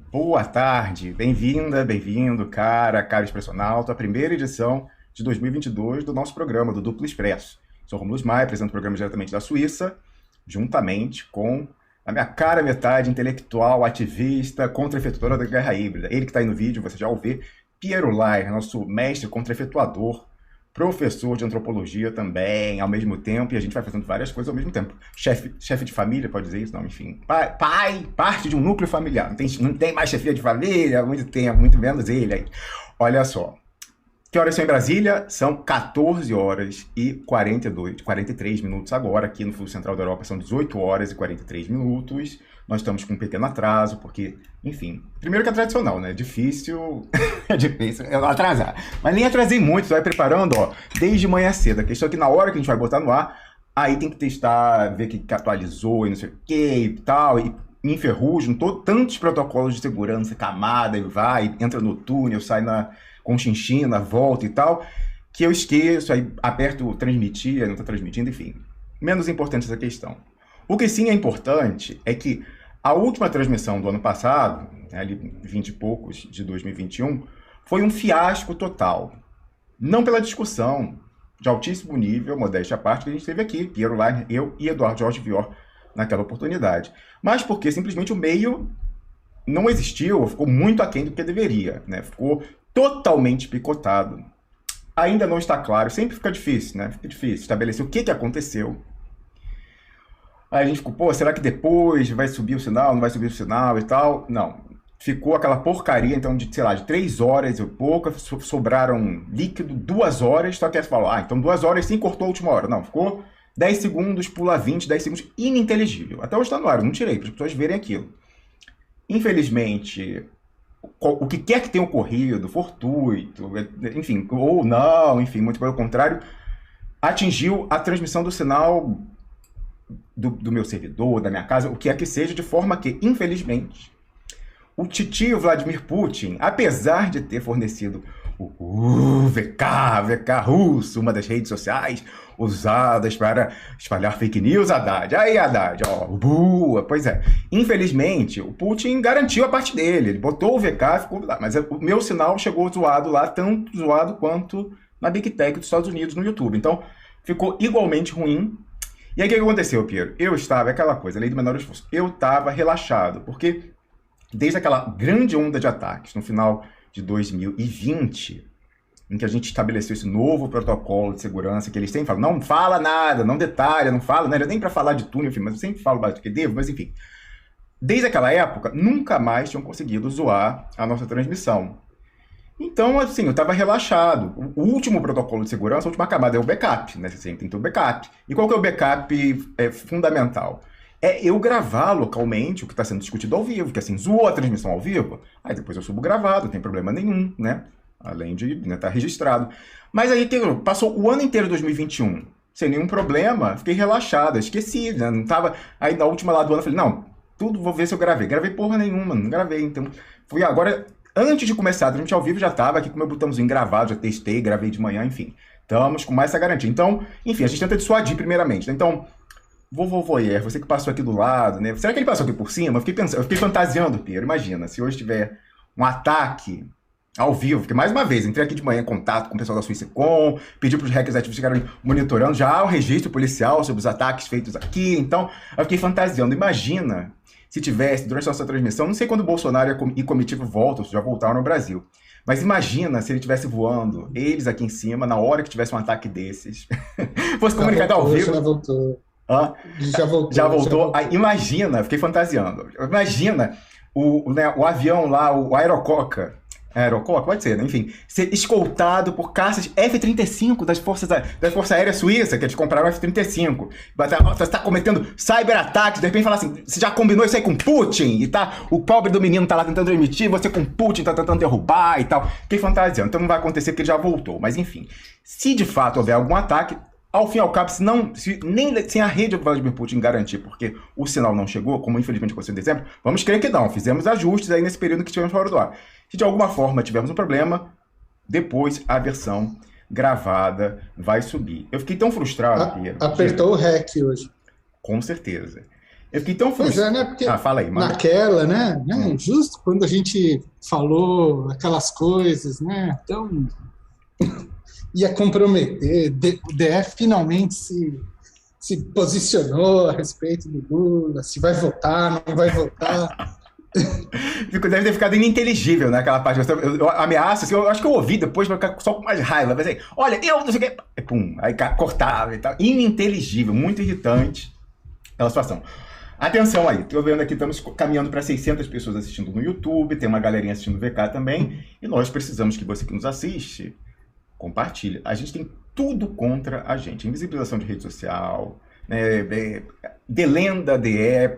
Boa tarde, bem-vinda, bem-vindo, cara expressionauta, à primeira edição de 2022 do nosso programa, do Duplo Expresso. Sou Romulo Maia, apresento o programa diretamente da Suíça, juntamente com a minha cara metade intelectual, ativista, contra-efetuadora da guerra híbrida. Ele que está aí no vídeo, você já o vê, Piero Lai, nosso mestre contra-efetuador, professor de antropologia também, ao mesmo tempo, e a gente vai fazendo várias coisas ao mesmo tempo. Chefe de família, pode dizer isso? Não, enfim. Pai, parte de um núcleo familiar. Não tem mais chefia de família há muito tempo, muito menos ele aí. Olha só. Que horas são em Brasília? São 14 horas e 43 minutos agora. Aqui no Fuso Central da Europa são 18 horas e 43 minutos. Nós estamos com um pequeno atraso, porque, enfim, primeiro que é tradicional, né? É difícil eu atrasar. Mas nem atrasei muito, você vai preparando, ó, desde manhã cedo. A questão é que na hora que a gente vai botar no ar, aí tem que testar, ver que atualizou e não sei o que e tal, e enferrugem, tantos protocolos de segurança, camada, ele vai, entra no túnel, sai na Conchinchina, volta e tal, que eu esqueço, aí aperto transmitir, aí não está transmitindo, enfim. Menos importante essa questão. O que sim é importante é que a última transmissão do ano passado, né, ali 20 e poucos de 2021, foi um fiasco total. Não pela discussão de altíssimo nível, modéstia à parte, que a gente teve aqui, Piero Leiner, eu e Eduardo Jorge Vior, naquela oportunidade, mas porque simplesmente o meio não existiu, ficou muito aquém do que deveria, né? Ficou totalmente picotado. Ainda não está claro, sempre fica difícil, né? Fica difícil estabelecer o que aconteceu. Aí a gente ficou, pô, será que depois vai subir o sinal, não vai subir o sinal e tal? Não. Ficou aquela porcaria, então, de, sei lá, de 3 horas e pouco, sobraram líquido 2 horas, só que você falou, então 2 horas sim, cortou a última hora. Não, ficou 10 segundos, pula 20, 10 segundos, ininteligível. Até hoje está no ar, eu não tirei, para as pessoas verem aquilo. Infelizmente, o que quer que tenha ocorrido, fortuito, enfim, ou não, enfim, muito pelo contrário, atingiu a transmissão do sinal do meu servidor, da minha casa, o que é que seja, de forma que, infelizmente, o titio Vladimir Putin, apesar de ter fornecido o VK russo, uma das redes sociais usadas para espalhar fake news, Haddad. Aí, Haddad, ó, boa, pois é. Infelizmente, o Putin garantiu a parte dele. Ele botou o VK, ficou lá. Mas o meu sinal chegou zoado lá, tanto zoado quanto na Big Tech dos Estados Unidos no YouTube. Então, ficou igualmente ruim. E aí, o que aconteceu, Piero? Eu estava, aquela coisa, lei do menor esforço. Eu estava relaxado, porque desde aquela grande onda de ataques no final de 2020, em que a gente estabeleceu esse novo protocolo de segurança, que eles sempre falam, não fala nada, não detalha, não fala, não era nem para falar de túnel, enfim, mas eu sempre falo mais do que devo, mas enfim. Desde aquela época, nunca mais tinham conseguido zoar a nossa transmissão. Então, assim, eu estava relaxado. O último protocolo de segurança, a última camada é o backup, né? Você sempre tem que ter o backup. E qual que é o backup fundamental? É eu gravar localmente o que está sendo discutido ao vivo, que assim, zoou a transmissão ao vivo, aí depois eu subo gravado, não tem problema nenhum, né? Além de estar registrado. Mas aí passou o ano inteiro de 2021, sem nenhum problema, fiquei relaxado, esqueci, né? Não tava. Aí na última lá do ano eu falei, não, tudo vou ver se eu gravei. Gravei porra nenhuma, não gravei. Então, fui agora, antes de começar a transmitir ao vivo, já tava aqui com o meu botãozinho gravado, já testei, gravei de manhã, enfim. Estamos com mais essa garantia. Então, enfim, a gente tenta dissuadir primeiramente, né? Então, vovô Voyer, você que passou aqui do lado, né? Será que ele passou aqui por cima? Eu fiquei pensando, eu fiquei fantasiando, Pedro. Imagina, se hoje tiver um ataque ao vivo, porque mais uma vez, entrei aqui de manhã em contato com o pessoal da Suícecom, pedi para os hackers ativos ficarem monitorando já há o registro policial sobre os ataques feitos aqui. Então, eu fiquei fantasiando. Imagina se tivesse, durante a nossa transmissão, não sei quando o Bolsonaro e comitiva voltam, já voltaram no Brasil. Mas imagina se ele estivesse voando, eles aqui em cima, na hora que tivesse um ataque desses. Fosse Já comunicado ao voltou, vivo. já voltou. Hã? Já Já voltou, já voltou? Aí, voltou. imagina, fiquei fantasiando. Imagina o avião lá, o Aerococa. Aerococa, pode ser, né? Enfim, ser escoltado por caças F-35 da Força Aérea Suíça, que eles compraram F-35. Você está cometendo cyberataques, de repente fala assim, você já combinou isso aí com Putin? E tá, o pobre do menino tá lá tentando emitir, você com Putin tá tentando derrubar e tal. Fiquei fantasiando, então não vai acontecer porque ele já voltou. Mas enfim, se de fato houver algum ataque, ao fim e ao cabo, nem sem a rede do Vladimir Putin garantir, porque o sinal não chegou, como infelizmente aconteceu em dezembro, vamos crer que não. Fizemos ajustes aí nesse período que tivemos fora do ar. Se de alguma forma tivermos um problema, depois a versão gravada vai subir. Eu fiquei tão frustrado, Pierre. Apertou o REC hoje. Com certeza. Eu fiquei tão Pois é, frustrado. né? Porque Ah, fala aí, manda. naquela, né? Hum. Justo quando a gente falou aquelas coisas, né? Então ia comprometer. O DF finalmente se posicionou a respeito do Lula, se vai votar, não vai votar. Deve ter ficado ininteligível naquela parte. Eu ameaço, assim, eu acho que eu ouvi depois, pra ficar só com mais raiva. Mas aí, olha, eu não sei o que. E pum, aí cortava e tal. Ininteligível, muito irritante aquela situação. Atenção aí, tô vendo aqui, estamos caminhando para 600 pessoas assistindo no YouTube, tem uma galerinha assistindo no VK também, e nós precisamos que você que nos assiste compartilhe. A gente tem tudo contra a gente. Invisibilização de rede social, né, delenda DE,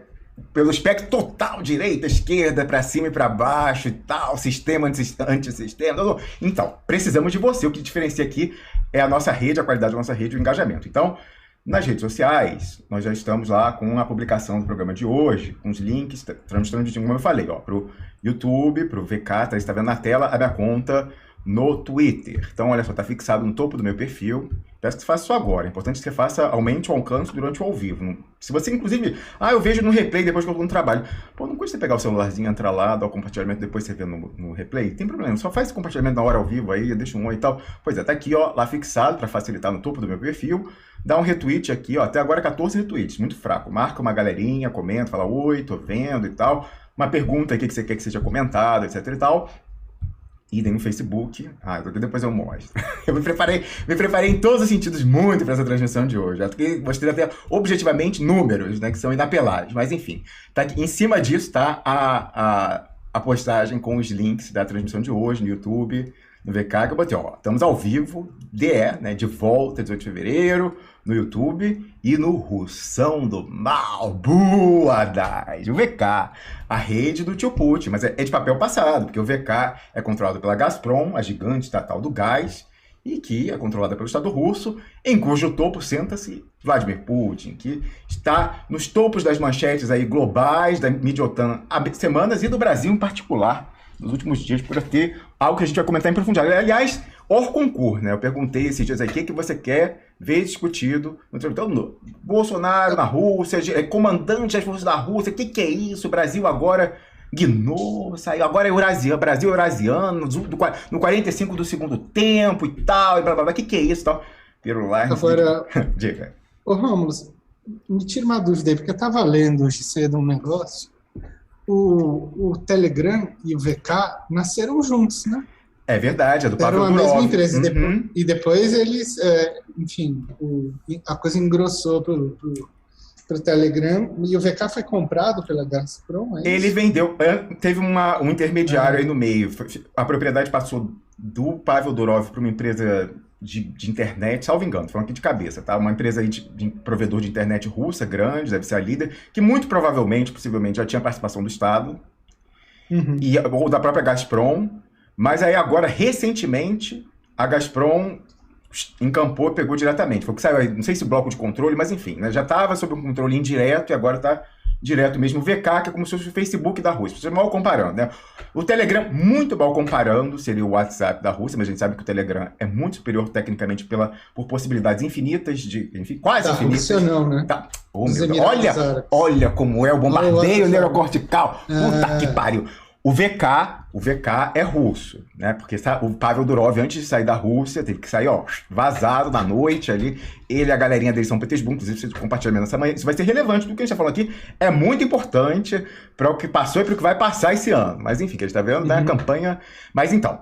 pelo espectro total, direita, esquerda, para cima e para baixo e tal, sistema, antissistema. Então, precisamos de você. O que diferencia aqui é a nossa rede, a qualidade da nossa rede, o engajamento. Então, nas redes sociais, nós já estamos lá com a publicação do programa de hoje, com os links, transmitindo, como eu falei, para o YouTube, para o VK, tá, você está vendo na tela a minha conta no Twitter. Então, olha só, está fixado no topo do meu perfil. Peço que você faça isso agora. É importante que você faça, aumente o alcance durante o ao vivo. Se você, inclusive, eu vejo no replay depois que eu estou no trabalho. Pô, não custa você pegar o celularzinho, entrar lá, dar o compartilhamento, depois você vê no replay? Tem problema, só faz esse compartilhamento na hora ao vivo aí, deixa um oi e tal. Pois é, tá aqui, ó, lá fixado para facilitar no topo do meu perfil. Dá um retweet aqui, ó, até agora 14 retweets, muito fraco. Marca uma galerinha, comenta, fala oi, tô vendo e tal. Uma pergunta aqui que você quer que seja comentado, etc e tal. Idem no Facebook. Depois eu mostro. Eu me preparei em todos os sentidos muito para essa transmissão de hoje. Mostrei até objetivamente números, né, que são inapeláveis. Mas enfim, tá aqui, em cima disso tá a postagem com os links da transmissão de hoje no YouTube, no VK, que eu botei, ó, estamos ao vivo, né, de volta, 18 de fevereiro, no YouTube e no Russão do Mal, boa, o VK, a rede do tio Putin, mas é de papel passado, porque o VK é controlado pela Gazprom, a gigante estatal do gás, e que é controlada pelo Estado russo, em cujo topo senta-se Vladimir Putin, que está nos topos das manchetes aí globais da mídia OTAN há semanas e do Brasil em particular, nos últimos dias, por ter algo que a gente vai comentar em profundidade. Aliás, hors concurso, né? Eu perguntei esses dias aí, o que você quer ver discutido no Bolsonaro na Rússia, comandante das forças da Rússia, o que é isso? O Brasil agora guinou, saiu, agora é Eurasiano, Brasil eurasiano, no 45 do segundo tempo e tal, e blá blá blá, o que é isso? Tal. Agora, Diga. ô Rômulo, me tira uma dúvida aí, porque eu estava lendo hoje cedo um negócio. O Telegram e o VK nasceram juntos, né? É verdade, é do Pavel Eram a Durov. mesma empresa. Uhum. E depois eles, enfim, a coisa engrossou para o Telegram. E o VK foi comprado pela Gazprom, é isso? Ele vendeu, teve um intermediário aí no meio. A propriedade passou do Pavel Durov para uma empresa de internet, salvo engano, falando aqui de cabeça, tá? Uma empresa aí de provedor de internet russa, grande, deve ser a líder, que muito provavelmente, possivelmente, já tinha participação do Estado, ou da própria Gazprom, mas aí agora, recentemente, a Gazprom encampou e pegou diretamente. Foi o que saiu aí, não sei se bloco de controle, mas enfim, né? Já estava sob um controle indireto e agora está direto mesmo. O VK, que é como se fosse o Facebook da Rússia. Você mal comparando, né? O Telegram, muito mal comparando, seria o WhatsApp da Rússia, mas a gente sabe que o Telegram é muito superior tecnicamente por possibilidades infinitas, quase Da infinitas. Rússia não, né? Tá. Oh, meu Deus. Olha como é o bombardeio neurocortical. Puta que pariu. O VK é russo, né? Porque o Pavel Durov, antes de sair da Rússia, teve que sair, ó, vazado na noite ali. Ele e a galerinha dele São Petersburgo, inclusive, vocês compartilhando essa manhã. Isso vai ser relevante do que a gente tá falando aqui. É muito importante para o que passou e para o que vai passar esse ano. Mas enfim, que a gente tá vendo, né? A campanha. Mas então,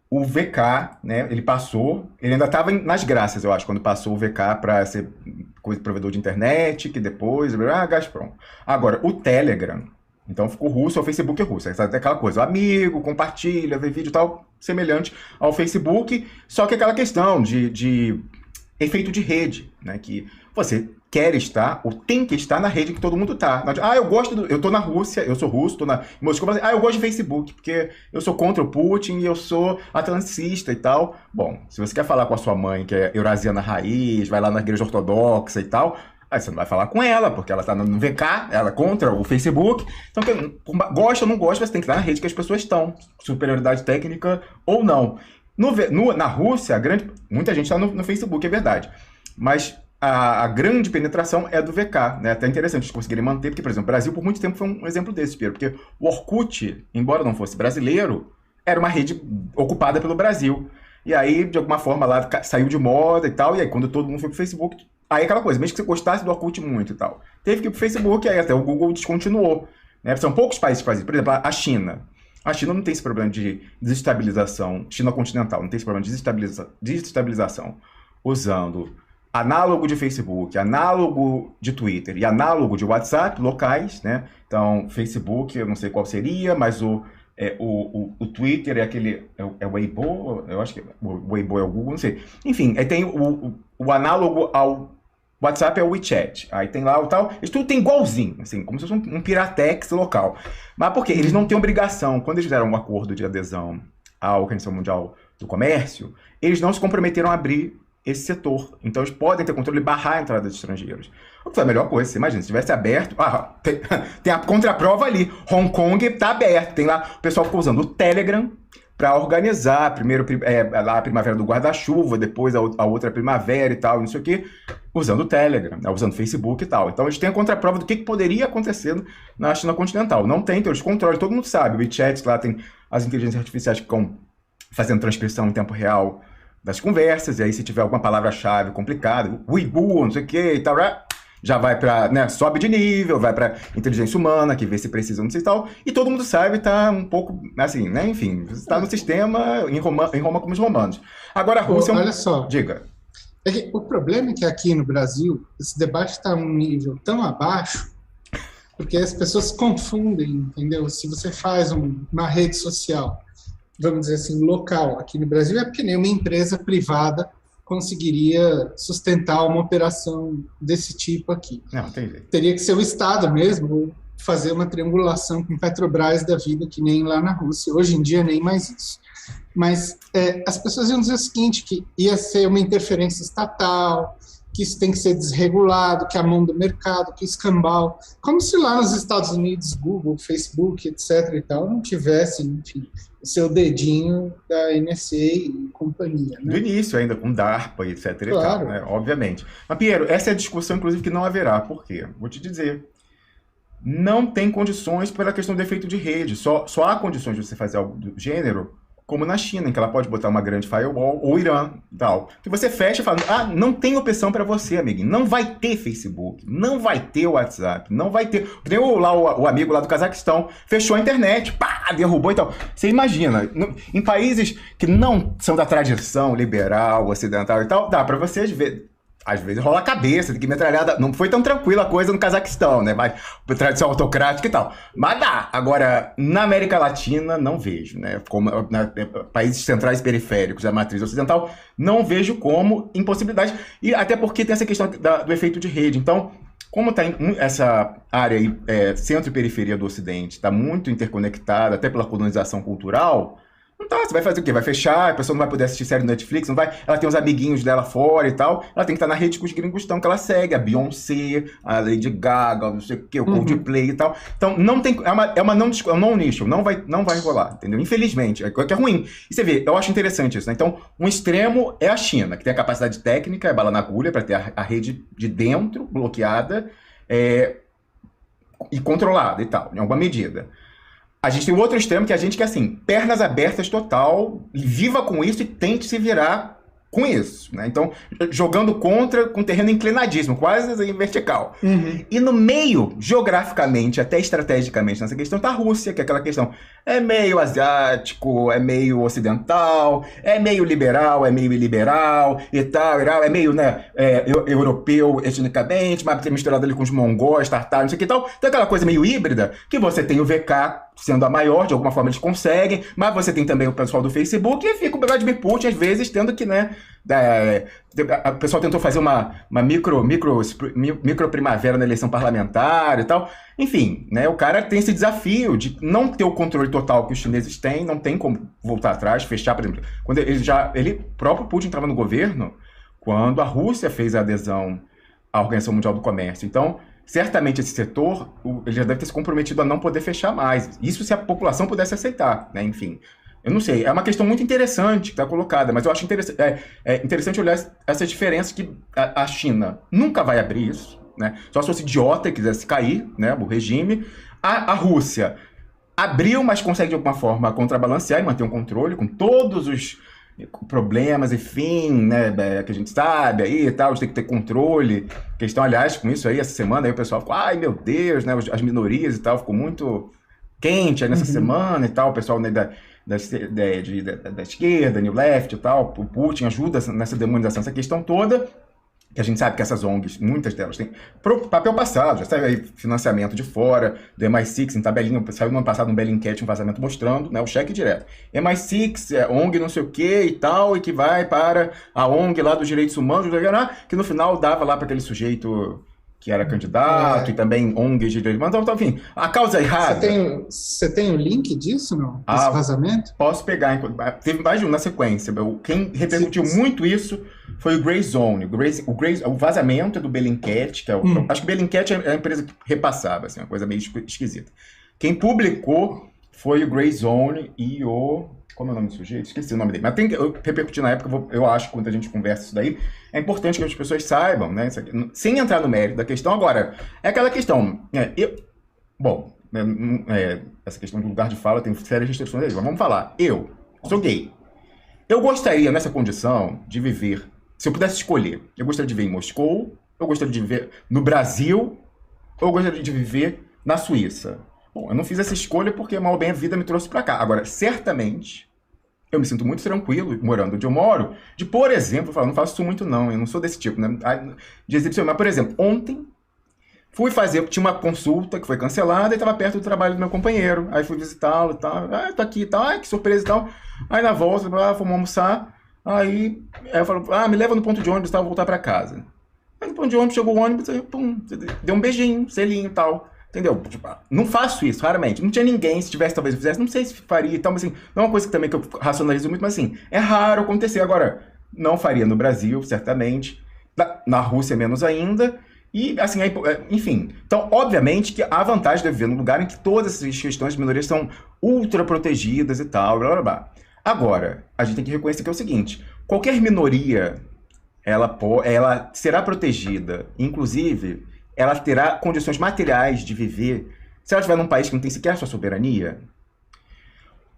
o VK, né? Ele passou, ele ainda estava nas graças, eu acho, quando passou o VK para ser provedor de internet, que depois, Gazprom. Agora, o Telegram. Então ficou russo, o Facebook é russo. É aquela coisa, amigo, compartilha, vê vídeo e tal, semelhante ao Facebook, só que aquela questão de efeito de rede, né? Que você quer estar, ou tem que estar na rede que todo mundo tá. Eu tô na Rússia, eu sou russo, tô em Moscou, mas eu gosto de Facebook, porque eu sou contra o Putin e eu sou atlanticista e tal. Bom, se você quer falar com a sua mãe, que é eurasiana raiz, vai lá na igreja ortodoxa e tal, aí você não vai falar com ela, porque ela tá no VK, ela é contra o Facebook. Então, gosta ou não gosta, você tem que estar na rede que as pessoas estão. Superioridade técnica ou não. Na Rússia, muita gente está no Facebook, é verdade. Mas a grande penetração é do VK, né? Até interessante eles conseguirem manter, porque, por exemplo, o Brasil por muito tempo foi um exemplo desse, Pedro, porque o Orkut, embora não fosse brasileiro, era uma rede ocupada pelo Brasil. E aí, de alguma forma, lá saiu de moda e tal, e aí quando todo mundo foi pro Facebook, aí aquela coisa, mesmo que você gostasse do Orkut muito e tal, teve que ir pro Facebook, aí até o Google descontinuou, né? São poucos países que fazem isso. Por exemplo, a China. A China não tem esse problema de desestabilização, China continental não tem esse problema de desestabilização usando análogo de Facebook, análogo de Twitter e análogo de WhatsApp locais, né? Então, Facebook, eu não sei qual seria, mas o Twitter é aquele... É o Weibo? Eu acho que o Weibo é o Google, não sei. Enfim, aí tem o análogo ao WhatsApp é o WeChat. Aí tem lá o tal... Eles tudo tem igualzinho, assim, como se fosse um Piratex local. Mas por quê? Eles não têm obrigação. Quando eles fizeram um acordo de adesão à Organização Mundial do Comércio, eles não se comprometeram a abrir esse setor. Então eles podem ter controle e barrar a entrada de estrangeiros. O que foi a melhor coisa, você imagina, se tivesse aberto... tem a contraprova ali. Hong Kong está aberto. Tem lá, o pessoal ficou usando o Telegram para organizar, primeiro lá a primavera do guarda-chuva, depois a outra primavera e tal, não sei o quê, usando o Telegram, né, usando o Facebook e tal. Então eles têm a contraprova do que poderia acontecer na China continental. Não tem, então eles controlam, todo mundo sabe. O WeChat lá tem as inteligências artificiais que ficam fazendo transcrição em tempo real das conversas, e aí se tiver alguma palavra-chave complicada, Weibo, não sei o que e tal, já vai para, né, sobe de nível, vai para inteligência humana, que vê se precisa, não sei e tal, e todo mundo sabe, tá um pouco, assim, né, enfim, está no sistema em Roma como os romanos. Agora a Rússia... Olha só, diga. O problema é que aqui no Brasil, esse debate está a um nível tão abaixo, porque as pessoas confundem, entendeu? Se você faz uma rede social, vamos dizer assim, local aqui no Brasil, é porque nenhuma empresa privada conseguiria sustentar uma operação desse tipo aqui. Não, tem jeito. Teria que ser o Estado mesmo, ou fazer uma triangulação com Petrobras da vida, que nem lá na Rússia. Hoje em dia, nem mais isso. Mas as pessoas iam dizer o seguinte, que ia ser uma interferência estatal, que isso tem que ser desregulado, que é a mão do mercado, que escambau. Como se lá nos Estados Unidos, Google, Facebook, etc. e tal, não tivessem, enfim, o seu dedinho da NSA e companhia. Né? Do início ainda, com DARPA, etc. Claro. E tal, né? Obviamente. Mas, Piero, essa é a discussão, inclusive, que não haverá. Por quê? Vou te dizer. Não tem condições pela questão do efeito de rede. Só há condições de você fazer algo do gênero como na China, em que ela pode botar uma grande firewall, ou Irã e tal. Que você fecha e fala, não tem opção para você, amiguinho. Não vai ter Facebook, não vai ter WhatsApp, não vai ter... Tem o amigo lá do Cazaquistão, fechou a internet, pá, derrubou e tal. Você imagina, em países que não são da tradição liberal, ocidental e tal, dá para você ver... Às vezes rola a cabeça, tem que metralhada. Não foi tão tranquila a coisa no Cazaquistão, né? Mas tradição autocrática e tal. Mas dá. Agora, na América Latina, não vejo, né? Como países centrais periféricos da matriz ocidental, não vejo como impossibilidade. E até porque tem essa questão do efeito de rede. Então, como está essa área aí, centro e periferia do Ocidente, está muito interconectada, até pela colonização cultural. Não tá, você vai fazer o quê? Vai fechar, a pessoa não vai poder assistir série no Netflix, não vai, ela tem os amiguinhos dela fora e tal, ela tem que estar na rede com os gringos que ela segue, a Beyoncé, a Lady Gaga, não sei o quê, o Coldplay e tal. Então, não tem, é um não nicho, não vai rolar, entendeu? Infelizmente, que é ruim. E você vê, eu acho interessante isso, né? Então, um extremo é a China, que tem a capacidade técnica, é bala na agulha, para ter a rede de dentro bloqueada e controlada e tal, em alguma medida. A gente tem o outro extremo, que é a gente que é assim, pernas abertas total, viva com isso e tente se virar com isso, né? Então, jogando contra, com terreno inclinadíssimo, quase em vertical. E no meio, geograficamente, até estrategicamente, nessa questão, tá a Rússia, que é aquela questão, é meio asiático, é meio ocidental, é meio liberal, é meio iliberal e tal, é meio, né, europeu etnicamente, mas misturado ali com os mongóis, tartaros, não sei o que e tal. Então, aquela coisa meio híbrida, que você tem o VK sendo a maior, de alguma forma eles conseguem, mas você tem também o pessoal do Facebook e fica o Vladimir Putin, às vezes, tendo que, né, o pessoal tentou fazer uma micro primavera na eleição parlamentar e tal. Enfim, né, o cara tem esse desafio de não ter o controle total que os chineses têm, não tem como voltar atrás, fechar, por exemplo. Quando o próprio Putin estava no governo, quando a Rússia fez a adesão à Organização Mundial do Comércio. Então, certamente esse setor, ele já deve ter se comprometido a não poder fechar mais. Isso se a população pudesse aceitar, né? Enfim. Eu não sei, é uma questão muito interessante que está colocada, mas eu acho interessante olhar essas diferenças que a China nunca vai abrir isso, né? Só se fosse idiota e quisesse cair, né, o regime. A Rússia abriu, mas consegue de alguma forma contrabalancear e manter um controle com todos os problemas, enfim, né, que a gente sabe aí e tal, de ter que ter controle. Questão, aliás, com isso aí, essa semana aí o pessoal ficou, ai meu Deus, né, as minorias e tal, ficou muito quente aí nessa semana e tal, o pessoal, né, da esquerda, New Left e tal, o Putin ajuda nessa demonização, essa questão toda, que a gente sabe que essas ONGs, muitas delas têm papel passado, já saiu aí financiamento de fora, do MI6, em tabelinha, saiu no ano passado um Bellingcat, um vazamento mostrando, né, o cheque direto. MI6, ONG não sei o que e tal, e que vai para a ONG lá dos direitos humanos, que no final dava lá para aquele sujeito que era candidato, e também ONGs de direitos humanos, então, enfim, a causa errada. Você tem o link disso, não? Esse vazamento? Posso pegar, teve mais de um na sequência. Quem repercutiu muito isso foi o Grey Zone. O vazamento é do Bellingcat, que é acho que o Bellingcat é a empresa que repassava, assim, uma coisa meio esquisita. Quem publicou foi o Grey Zone e o... Como é o nome do sujeito? Esqueci o nome dele. Mas eu repercuti na época, eu acho que quando a gente conversa isso daí, é importante que as pessoas saibam, né? Sem entrar no mérito da questão. Agora, é aquela questão... essa questão de lugar de fala tem sérias restrições aí, mas vamos falar. Eu sou gay. Eu gostaria, nessa condição, de viver... Se eu pudesse escolher, eu gostaria de viver em Moscou, eu gostaria de viver no Brasil, ou eu gostaria de viver na Suíça. Bom, eu não fiz essa escolha porque, mal ou bem, a vida me trouxe para cá. Agora, certamente, eu me sinto muito tranquilo, morando onde eu moro, de, por exemplo, falar, não faço isso muito não, eu não sou desse tipo, né? De exibição. Mas, por exemplo, ontem, tinha uma consulta que foi cancelada e estava perto do trabalho do meu companheiro. Aí fui visitá-lo e tal, tô aqui e tal, que surpresa e tal. Aí na volta, fomos almoçar, aí eu falo, me leva no ponto de ônibus e tal, vou voltar para casa. Aí no ponto de ônibus, chegou o ônibus, aí, pum, deu um beijinho, selinho e tal. Entendeu? Tipo, não faço isso, raramente. Não tinha ninguém, se tivesse, talvez eu fizesse, não sei se faria e tal, mas assim, não é uma coisa que também que eu racionalizo muito, mas assim, é raro acontecer. Agora, não faria no Brasil, certamente, na Rússia menos ainda, e assim, enfim. Então, obviamente que há vantagem de viver num lugar em que todas essas questões de minorias são ultra protegidas e tal, blá blá blá. Agora, a gente tem que reconhecer que é o seguinte, qualquer minoria, ela será protegida, inclusive... ela terá condições materiais de viver, se ela estiver num país que não tem sequer sua soberania,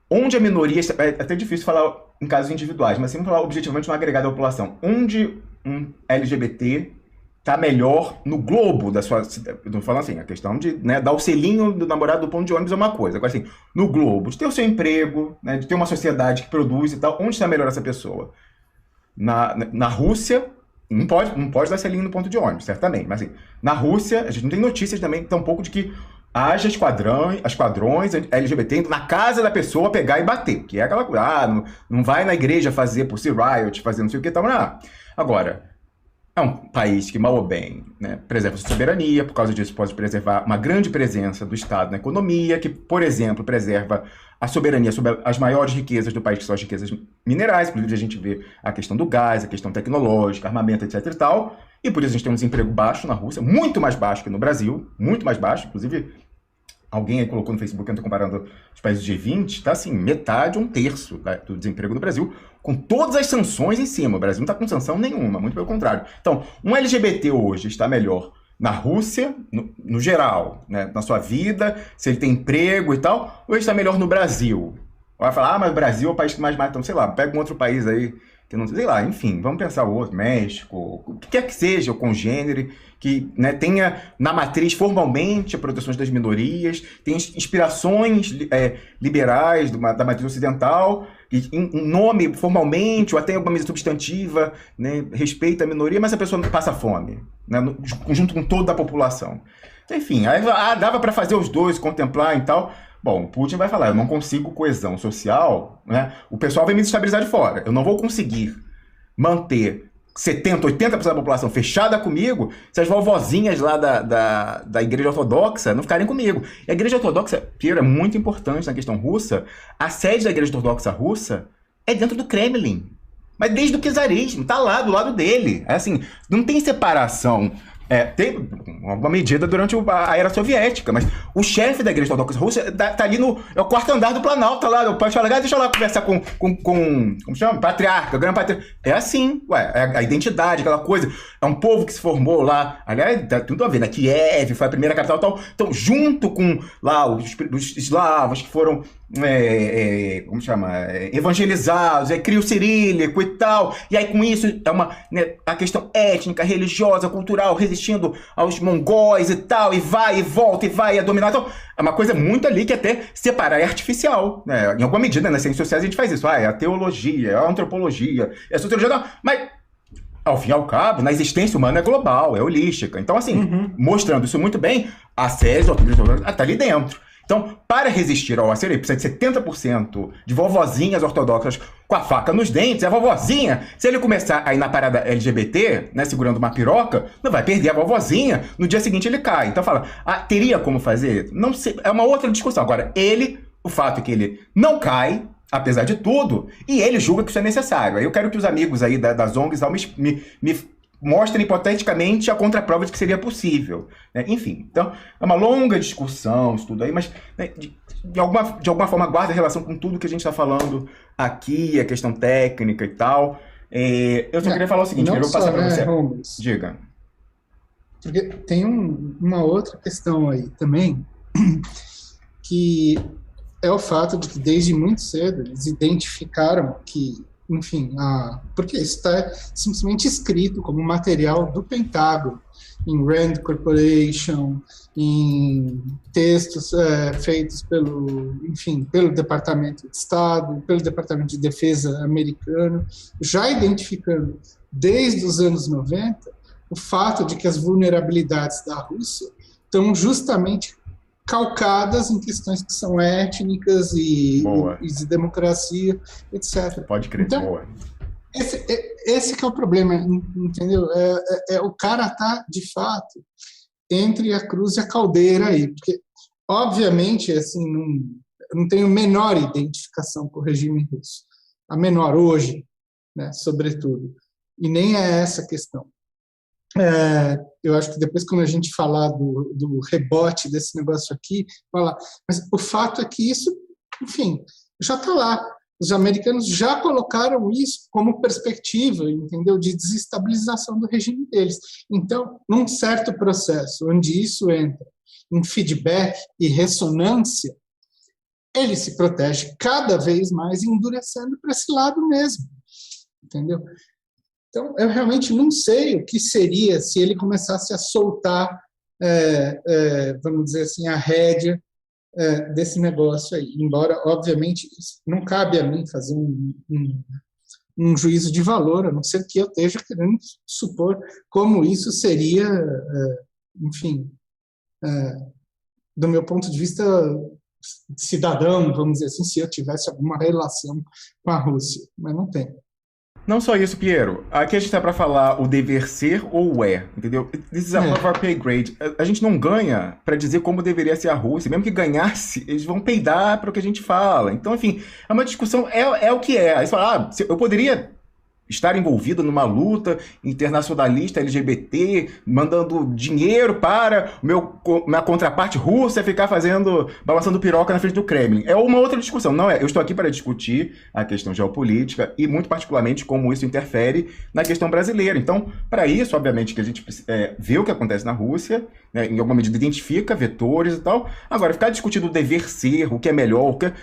onde a minoria, é até difícil falar em casos individuais, mas sempre falar objetivamente no agregado da população, onde um LGBT está melhor no globo da sua... Não falando assim, a questão de, né, dar o selinho do namorado do ponto de ônibus é uma coisa, agora assim, no globo, de ter o seu emprego, né, de ter uma sociedade que produz e tal, onde está melhor essa pessoa? Na Rússia... Não pode dar selinho no ponto de ônibus, certamente. Mas assim, na Rússia, a gente não tem notícias também tampouco de que haja esquadrões LGBT indo na casa da pessoa pegar e bater. Que é aquela coisa, não vai na igreja fazer Pussy Riot, fazer não sei o que tal. Não. Agora, é um país que, mal ou bem, né, preserva sua soberania, por causa disso pode preservar uma grande presença do Estado na economia, que, por exemplo, preserva a soberania sobre as maiores riquezas do país, que são as riquezas minerais, inclusive a gente vê a questão do gás, a questão tecnológica, armamento, etc e tal, e por isso a gente tem um desemprego baixo na Rússia, muito mais baixo que no Brasil, muito mais baixo, inclusive alguém aí colocou no Facebook, eu estou comparando os países G20, está assim, metade, um terço do desemprego do Brasil, com todas as sanções em cima. O Brasil não está com sanção nenhuma, muito pelo contrário. Então, um LGBT hoje está melhor na Rússia, no geral, né, na sua vida, se ele tem emprego e tal, ou ele está melhor no Brasil? Vai falar, mas o Brasil é o país que mais mata, então, sei lá, pega um outro país aí, que não sei lá, enfim, vamos pensar o outro, México, o que quer que seja, o congênere, que, né, tenha na matriz formalmente a proteção das minorias, tem inspirações liberais da matriz ocidental, um nome formalmente, ou até alguma medida substantiva, né, respeita a minoria, mas a pessoa não passa fome, né, junto com toda a população. Enfim, aí dava para fazer os dois, contemplar e tal. Bom, o Putin vai falar, eu não consigo coesão social, né? O pessoal vai me desestabilizar de fora. Eu não vou conseguir manter 70%, 80% da população fechada comigo se as vovozinhas lá da igreja ortodoxa não ficarem comigo. E a igreja ortodoxa, Piero, é muito importante na questão russa. A sede da igreja ortodoxa russa é dentro do Kremlin. Mas desde o czarismo, tá lá do lado dele. É assim, não tem separação. alguma medida durante a era soviética, mas o chefe da Igreja Ortodoxa Russa tá ali é o quarto andar do Planalto, lá, o pode falar, deixa eu lá conversar com como chama? Patriarca, grande patriarca. É assim, é a identidade, aquela coisa. É um povo que se formou lá, aliás, tem tudo a ver, né? Kiev foi a primeira capital e tal. Então, junto com lá os eslavos que foram como chama? Evangelizados, cria o cirílico e tal, e aí com isso é a questão étnica, religiosa, cultural, resistindo aos mongóis e tal, e vai e volta, e vai a dominar, então é uma coisa muito ali que até separar é artificial, né? Em alguma medida, nas ciências sociais a gente faz isso, é a teologia, é a antropologia, é a sociologia, não, mas ao fim e ao cabo, na existência humana é global, é holística, então assim, mostrando isso muito bem, a série está ali dentro. Então, para resistir ao assédio, precisa de 70% de vovozinhas ortodoxas com a faca nos dentes. A vovozinha, se ele começar a ir na parada LGBT, né, segurando uma piroca, não vai perder a vovozinha. No dia seguinte ele cai. Então fala, teria como fazer? Não sei, é uma outra discussão. Agora, o fato é que ele não cai, apesar de tudo, e ele julga que isso é necessário. Aí eu quero que os amigos aí das ONGs me mostrem hipoteticamente a contraprova de que seria possível, né? Enfim, então é uma longa discussão, isso tudo aí, mas né, de alguma forma guarda relação com tudo que a gente está falando aqui, a questão técnica e tal. Eu só queria falar o seguinte, eu vou passar para você. Holmes, diga. Porque tem uma outra questão aí também, que é o fato de que desde muito cedo eles identificaram que, enfim, porque isso está simplesmente escrito como material do Pentágono, em Rand Corporation, em textos feitos pelo Departamento de Estado, pelo Departamento de Defesa americano, já identificando desde os anos 90 o fato de que as vulnerabilidades da Rússia estão justamente calcadas em questões que são étnicas e de democracia, etc. Pode crer, então, boa. Esse que é o problema, entendeu? O cara tá, de fato, entre a cruz e a caldeira aí, porque, obviamente, assim, não tenho a menor identificação com o regime russo, a menor hoje, né, sobretudo, e nem é essa a questão. Eu acho que depois, quando a gente falar do rebote desse negócio aqui, falar, mas o fato é que isso, enfim, já está lá. Os americanos já colocaram isso como perspectiva, entendeu, de desestabilização do regime deles. Então, num certo processo onde isso entra em feedback e ressonância, ele se protege cada vez mais, endurecendo para esse lado mesmo, entendeu? Então, eu realmente não sei o que seria se ele começasse a soltar, vamos dizer assim, a rédea desse negócio aí. Embora, obviamente, não cabe a mim fazer um juízo de valor, a não ser que eu esteja querendo supor como isso seria, enfim, do meu ponto de vista cidadão, vamos dizer assim, se eu tivesse alguma relação com a Rússia, mas não tem. Não só isso, Piero. Aqui a gente tá para falar o dever ser ou o entendeu? This is above our pay grade. A gente não ganha para dizer como deveria ser a Rússia. Mesmo que ganhasse, eles vão peidar para o que a gente fala. Então, enfim, é uma discussão, é o que é. Aí você fala, eu poderia estar envolvido numa luta internacionalista LGBT, mandando dinheiro para minha contraparte russa ficar balançando piroca na frente do Kremlin. É uma outra discussão. Não é? Eu estou aqui para discutir a questão geopolítica e, muito particularmente, como isso interfere na questão brasileira. Então, para isso, obviamente, que a gente vê o que acontece na Rússia, né, em alguma medida identifica vetores e tal. Agora, ficar discutindo o dever ser, o que é melhor, o que é...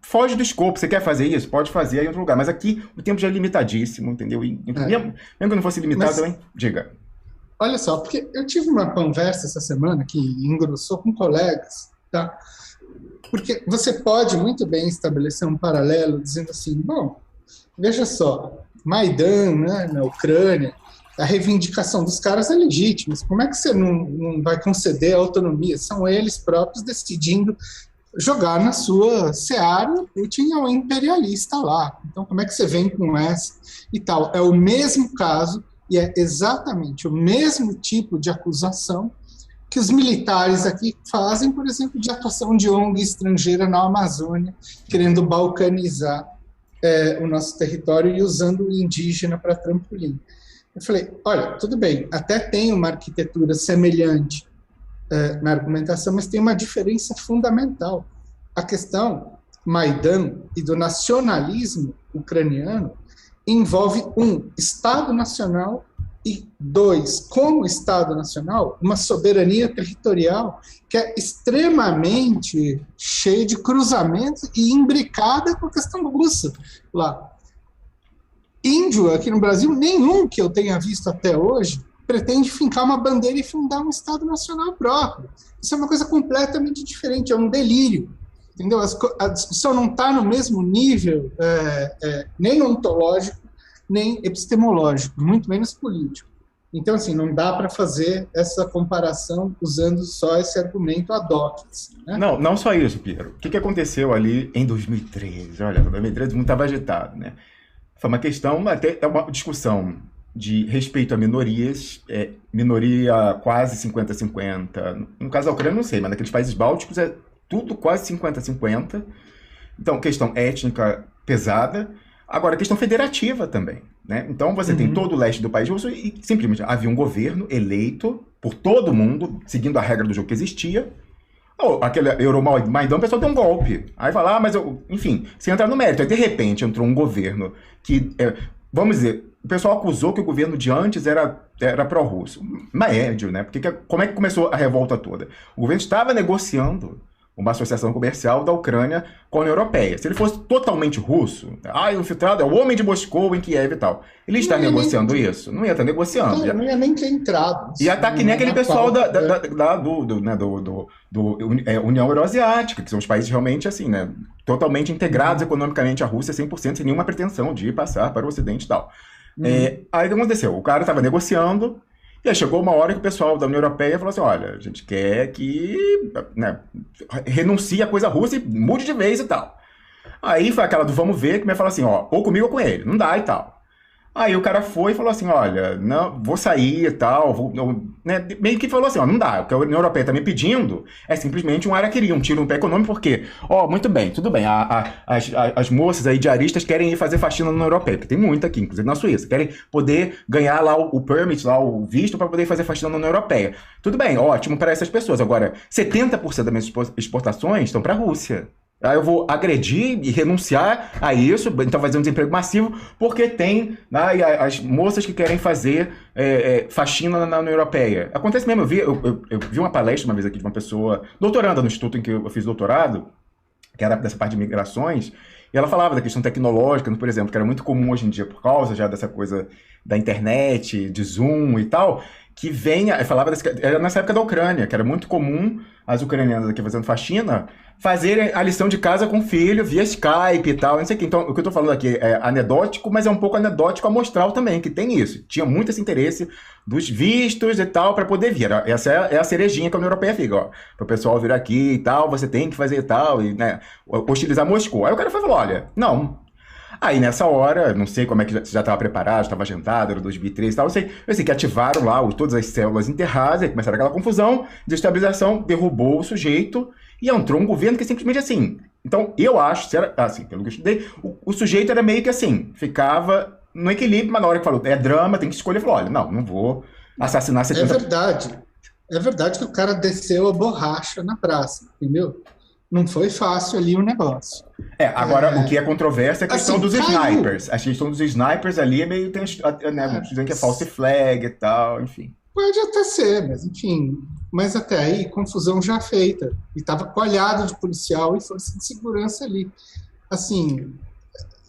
Foge do escopo. Você quer fazer isso? Pode fazer aí em outro lugar. Mas aqui o tempo já é limitadíssimo, entendeu? Mesmo que não fosse limitado, também, diga. Olha só, porque eu tive uma conversa essa semana que engrossou com colegas, tá? Porque você pode muito bem estabelecer um paralelo dizendo assim, bom, veja só, Maidan, né, na Ucrânia, a reivindicação dos caras é legítima. Como é que você não vai conceder a autonomia? São eles próprios decidindo jogar na sua seara. Putin é um imperialista lá. Então, como é que você vem com essa e tal? É o mesmo caso e é exatamente o mesmo tipo de acusação que os militares aqui fazem, por exemplo, de atuação de ONG estrangeira na Amazônia, querendo balcanizar o nosso território e usando o indígena para trampolim. Eu falei, olha, tudo bem, até tem uma arquitetura semelhante na argumentação, mas tem uma diferença fundamental. A questão Maidan e do nacionalismo ucraniano envolve, Estado nacional e, dois, como Estado nacional, uma soberania territorial que é extremamente cheia de cruzamentos e imbricada com a questão russa lá. Índio, aqui no Brasil, nenhum que eu tenha visto até hoje pretende fincar uma bandeira e fundar um Estado nacional próprio. Isso é uma coisa completamente diferente, é um delírio. Entendeu? A discussão não está no mesmo nível nem ontológico, nem epistemológico, muito menos político. Então, assim, não dá para fazer essa comparação usando só esse argumento ad hoc. Né? Não só isso, Piero. O que aconteceu ali em 2013? Olha, em 2013 o mundo estava agitado, né? Foi uma questão, até é uma discussão de respeito a minorias, minoria quase 50-50. No caso da Ucrânia, não sei, mas naqueles países bálticos é tudo quase 50-50. Então, questão étnica pesada. Agora, questão federativa também, né? Então, você tem todo o leste do país russo e simplesmente havia um governo eleito por todo mundo, seguindo a regra do jogo que existia. Aquele Euromaidan, o pessoal deu um golpe. Aí vai lá, mas enfim, sem entrar no mérito. Aí, de repente, entrou um governo que, vamos dizer, o pessoal acusou que o governo de antes era pró-russo. Médio, né? Porque como é que começou a revolta toda? O governo estava negociando uma associação comercial da Ucrânia com a União Europeia. Se ele fosse totalmente russo, o infiltrado é o homem de Moscou em Kiev e tal. Ele está negociando isso? Não ia estar negociando. Não ia nem ter entrado. Ia estar que nem aquele pessoal do União Euroasiática, que são os países realmente assim, né, totalmente integrados economicamente à Rússia, 100%, sem nenhuma pretensão de passar para o Ocidente e tal. Aí o que aconteceu? O cara estava negociando, e aí chegou uma hora que o pessoal da União Europeia falou assim, olha, a gente quer que renuncie a coisa russa e mude de vez e tal. Aí foi aquela do vamos ver, que me falou assim, ou comigo ou com ele, não dá e tal. Aí o cara foi e falou assim, olha, não, vou sair e tal, né, meio que falou assim, não dá, o que a União Europeia tá me pedindo é simplesmente um araquiri, um tiro no pé econômico, porque, muito bem, tudo bem, as moças aí diaristas querem ir fazer faxina na União Europeia, porque tem muita aqui, inclusive na Suíça, querem poder ganhar lá o permit, lá o visto para poder fazer faxina na União Europeia. Tudo bem, ótimo para essas pessoas, agora, 70% das minhas exportações estão para a Rússia. Aí eu vou agredir e renunciar a isso, então fazer um desemprego massivo, porque tem as moças que querem fazer faxina na União Europeia. Acontece mesmo, eu vi uma palestra uma vez aqui de uma pessoa, doutoranda no instituto em que eu fiz doutorado, que era dessa parte de migrações, e ela falava da questão tecnológica, por exemplo, que era muito comum hoje em dia, por causa já dessa coisa da internet, de Zoom e tal, que falava era nessa época da Ucrânia, que era muito comum as ucranianas aqui fazendo faxina, fazerem a lição de casa com o filho via Skype e tal, não sei o que. Então, o que eu tô falando aqui é anedótico, mas é um pouco anedótico amostral também, que tem isso. Tinha muito esse interesse dos vistos e tal para poder vir. Essa é a cerejinha que a União Europeia fica, para o pessoal vir aqui e tal, você tem que fazer e tal, e, né, hostilizar Moscou. Aí o cara foi e falou, olha, não. Aí nessa hora, não sei como é que já estava preparado, estava agendado, era 2013 e tal, eu sei que ativaram lá todas as células enterradas, aí começaram aquela confusão, desestabilização, derrubou o sujeito e entrou um governo que simplesmente assim. Então eu acho, assim, pelo que eu estudei, o sujeito era meio que assim, ficava no equilíbrio, mas na hora que falou, é drama, tem que escolher, falou, olha, não vou assassinar 70... É verdade que o cara desceu a borracha na praça, entendeu? Não foi fácil ali o negócio. Agora, o que é controvérsia é a questão dos caiu. Snipers. A questão dos snipers ali é meio... dizem que é false flag e tal, enfim. Pode até ser, mas enfim. Mas até aí, confusão já feita. E estava coalhado de policial e força de segurança ali. Assim,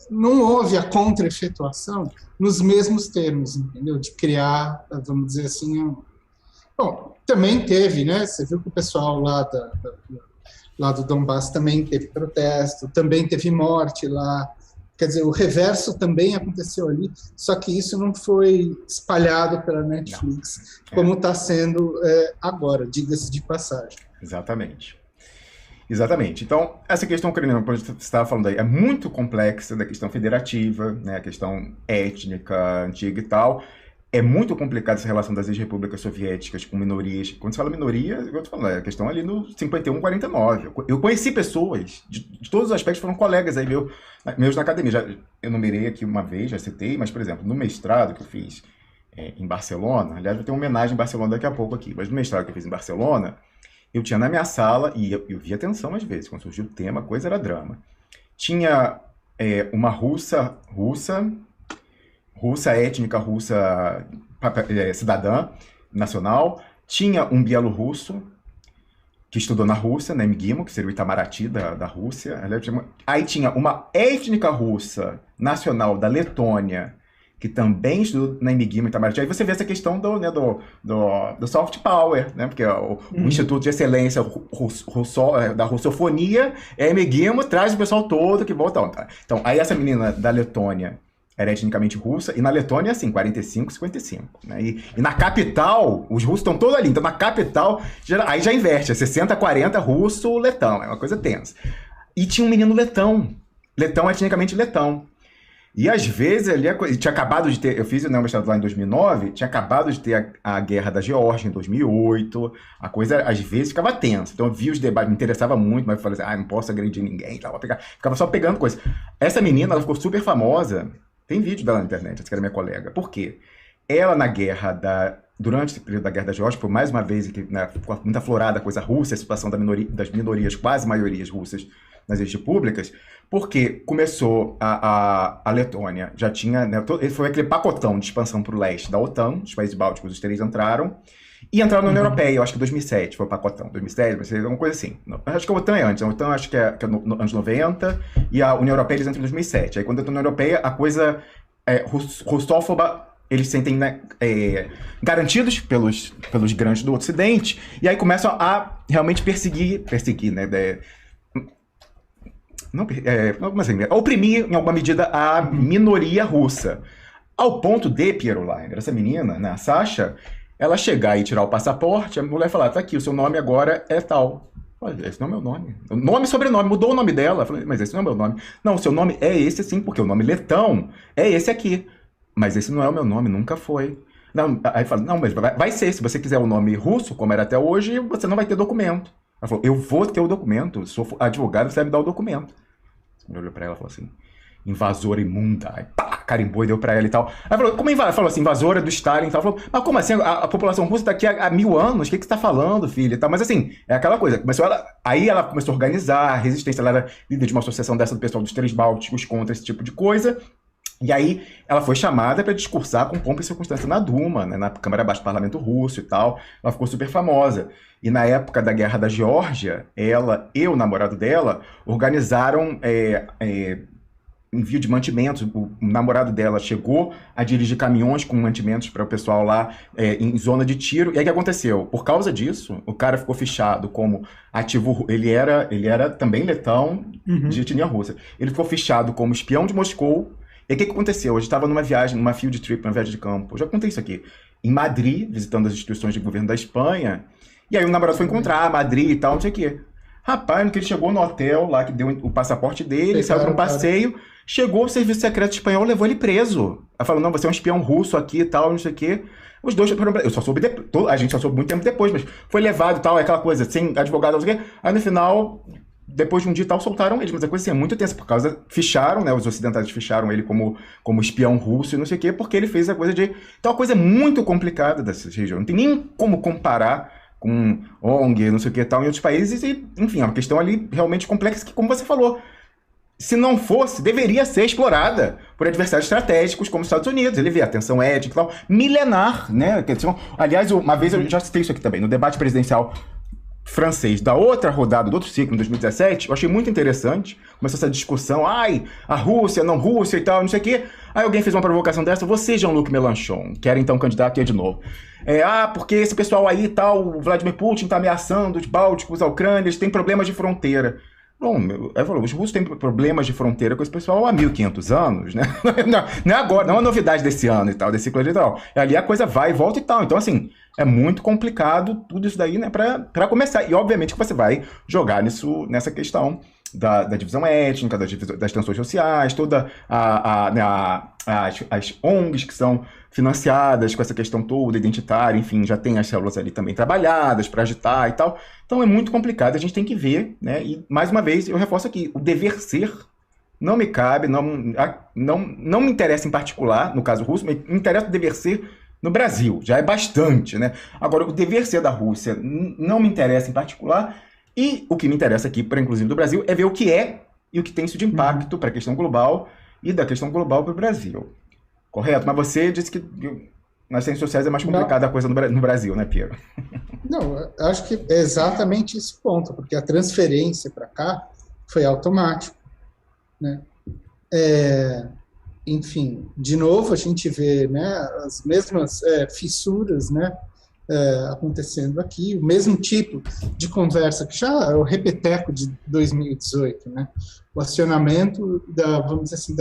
não houve a contra-efetuação nos mesmos termos, entendeu? De criar, vamos dizer assim... Bom, também teve, né? Você viu que o pessoal lá do Donbass também teve protesto, também teve morte lá. Quer dizer, o reverso também aconteceu ali, só que isso não foi espalhado pela Netflix, como está sendo agora, diga-se de passagem. Exatamente. Então, essa questão ucraniana, como você estava falando aí, é muito complexa, da questão federativa, né, a questão étnica, antiga e tal. É muito complicada essa relação das ex-repúblicas soviéticas com minorias. Quando se fala minoria, eu estou falando, é a questão ali no 51, 49. Eu conheci pessoas, de todos os aspectos, foram colegas aí meus na academia. Eu numerei aqui uma vez, já citei, mas, por exemplo, no mestrado que eu fiz em Barcelona. Aliás, vai ter uma homenagem em Barcelona daqui a pouco aqui. Mas no mestrado que eu fiz em Barcelona, eu tinha na minha sala, e eu via atenção às vezes, quando surgiu o tema, a coisa era drama. Tinha uma russa étnica, russa cidadã nacional, tinha um bielorrusso que estudou na Rússia, na MGIMO, que seria o Itamaraty da Rússia. Aí tinha uma étnica russa nacional da Letônia, que também estudou na MGIMO, Itamaraty. Aí você vê essa questão do soft power, né? Porque o Instituto de Excelência da Russofonia, MGIMO, traz o pessoal todo que volta. Então, aí essa menina da Letônia era etnicamente russa, e na Letônia, assim, 45, 55. Né? E na capital, os russos estão todos ali. Então, na capital, aí já inverte, é 60, 40 russo-letão. É uma coisa tensa. E tinha um menino letão. Letão, etnicamente letão. E às vezes, ali, tinha acabado de ter... Eu fiz o mestrado lá em 2009, tinha acabado de ter a guerra da Geórgia em 2008. A coisa, às vezes, ficava tensa. Então, eu vi os debates, me interessava muito, mas eu falei assim, não posso agredir ninguém. Tal, ficava só pegando coisa. Essa menina, ela ficou super famosa. Tem vídeo dela na internet, essa que era minha colega. Por quê? Ela, durante esse período da Guerra da Geórgia, foi mais uma vez que ficou muito aflorada a coisa russa, a situação das minorias, quase maiorias russas nas redes públicas, porque começou a Letônia, já tinha... Né, foi aquele pacotão de expansão para o leste da OTAN, os países bálticos, os três entraram, e entraram na União Europeia, eu acho que 2007 foi o pacotão, 2007, 2006, alguma coisa assim. Acho que a OTAN é antes, a OTAN acho que é no anos 90, e a União Europeia eles entram em 2007. Aí quando entrou na União Europeia, a coisa russófoba, eles sentem, né, garantidos pelos grandes do Ocidente, e aí começam a realmente perseguir, né, oprimir em alguma medida a minoria russa. Ao ponto de, Piero Leiner, essa menina, né, a Sasha, ela chegar e tirar o passaporte, a mulher falar, tá aqui, o seu nome agora é tal. Olha, esse não é meu nome. Nome e sobrenome, mudou o nome dela. Eu falei, mas esse não é meu nome. Não, o seu nome é esse sim, porque o nome letão é esse aqui. Mas esse não é o meu nome, nunca foi. Não, aí fala, não, mas vai ser, se você quiser o nome russo, como era até hoje, você não vai ter documento. Ela falou, eu vou ter o documento, sou advogado, você vai me dar o documento. Ele olhou pra ela e falou assim, invasora imunda. Aí pá, carimbou e deu pra ela e tal. Aí falou, como falou assim, invasora do Stalin e tal. Falou, mas como assim? A população russa tá aqui há 1000 anos, o que você tá falando, filha? E tal. Mas assim, é aquela coisa. Aí ela começou a organizar a resistência. Ela era líder de uma associação dessa do pessoal dos Três Bálticos contra esse tipo de coisa. E aí ela foi chamada para discursar com pompa e circunstância na Duma, né, na Câmara Baixa do Parlamento Russo e tal. Ela ficou super famosa. E na época da Guerra da Geórgia, ela e o namorado dela organizaram envio de mantimentos. O namorado dela chegou a dirigir caminhões com mantimentos para o pessoal lá em zona de tiro. E aí o que aconteceu? Por causa disso, o cara ficou fichado como ativo. Ele era também letão de etnia russa. Ele ficou fichado como espião de Moscou. E o que aconteceu? Eu estava numa viagem, numa field trip, uma viagem de campo. Eu já contei isso aqui. Em Madrid, visitando as instituições de governo da Espanha. E aí o namorado foi encontrar Madrid e tal, não sei o quê. Rapaz, no que ele chegou no hotel lá, que deu o passaporte dele, saiu para um passeio, chegou o serviço secreto espanhol, levou ele preso. Ela falou, não, você é um espião russo aqui e tal, não sei o quê. Os dois, eu só soube depois, a gente só soube muito tempo depois, mas foi levado e tal, aquela coisa, sem advogado, não sei o quê. Aí no final, depois de um dia e tal, soltaram eles. Mas a coisa assim, é muito tensa, por causa, ficharam, né, os ocidentais ficharam ele como espião russo e não sei o quê, porque ele fez a coisa de... Então, a coisa é muito complicada dessa região, não tem nem como comparar com ONG, não sei o que tal, em outros países, e, enfim, é uma questão ali realmente complexa que, como você falou, se não fosse, deveria ser explorada por adversários estratégicos como os Estados Unidos. Ele vê a tensão étnica e tal, milenar, né? Aliás, uma vez eu já citei isso aqui também, no debate presidencial francês da outra rodada, do outro ciclo, em 2017, eu achei muito interessante, começou essa discussão, a Rússia, não Rússia e tal, não sei o quê. Aí alguém fez uma provocação dessa, você, Jean-Luc Mélenchon, que era então candidato e é de novo. Porque esse pessoal aí e tal, o Vladimir Putin tá ameaçando os bálticos, a Ucrânia, eles têm problemas de fronteira. Bom, ele falou, os russos têm problemas de fronteira com esse pessoal há 1500 anos, né? Não é agora, não é uma novidade desse ano e tal, desse ciclo eleitoral. Ali a coisa vai e volta e tal. Então, assim, é muito complicado tudo isso daí, né, pra começar. E, obviamente, que você vai jogar nessa questão da divisão étnica, das tensões sociais, toda as ONGs que são financiadas com essa questão toda, identitária, enfim, já tem as células ali também trabalhadas para agitar e tal. Então é muito complicado, a gente tem que ver, né? E, mais uma vez, eu reforço aqui, o dever ser não me cabe, não me interessa em particular, no caso russo, me interessa o dever ser no Brasil. Já é bastante, né? Agora, o dever ser da Rússia não me interessa em particular. E o que me interessa aqui, para inclusive do Brasil, é ver o que é e o que tem isso de impacto para a questão global e da questão global para o Brasil. Correto? Mas você disse que nas ciências sociais é mais complicada a coisa no Brasil, né, Piero? Não, eu acho que é exatamente esse ponto, porque a transferência para cá foi automática, né? Enfim, de novo a gente vê, né, as mesmas fissuras, né, acontecendo aqui, o mesmo tipo de conversa que já é o repeteco de 2018, né? O acionamento vamos dizer assim,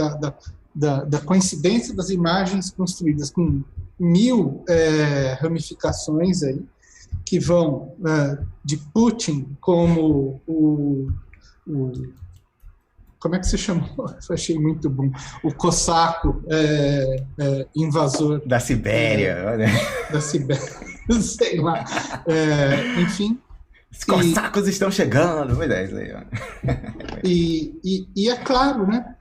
da coincidência das imagens construídas com 1000 ramificações aí, que vão de Putin como como é que se chamou? Eu achei muito bom. O cossaco invasor. Da Sibéria. Né? Da Sibéria, sei lá. Enfim. Os cossacos estão chegando. Pois é, isso aí. E é claro, né?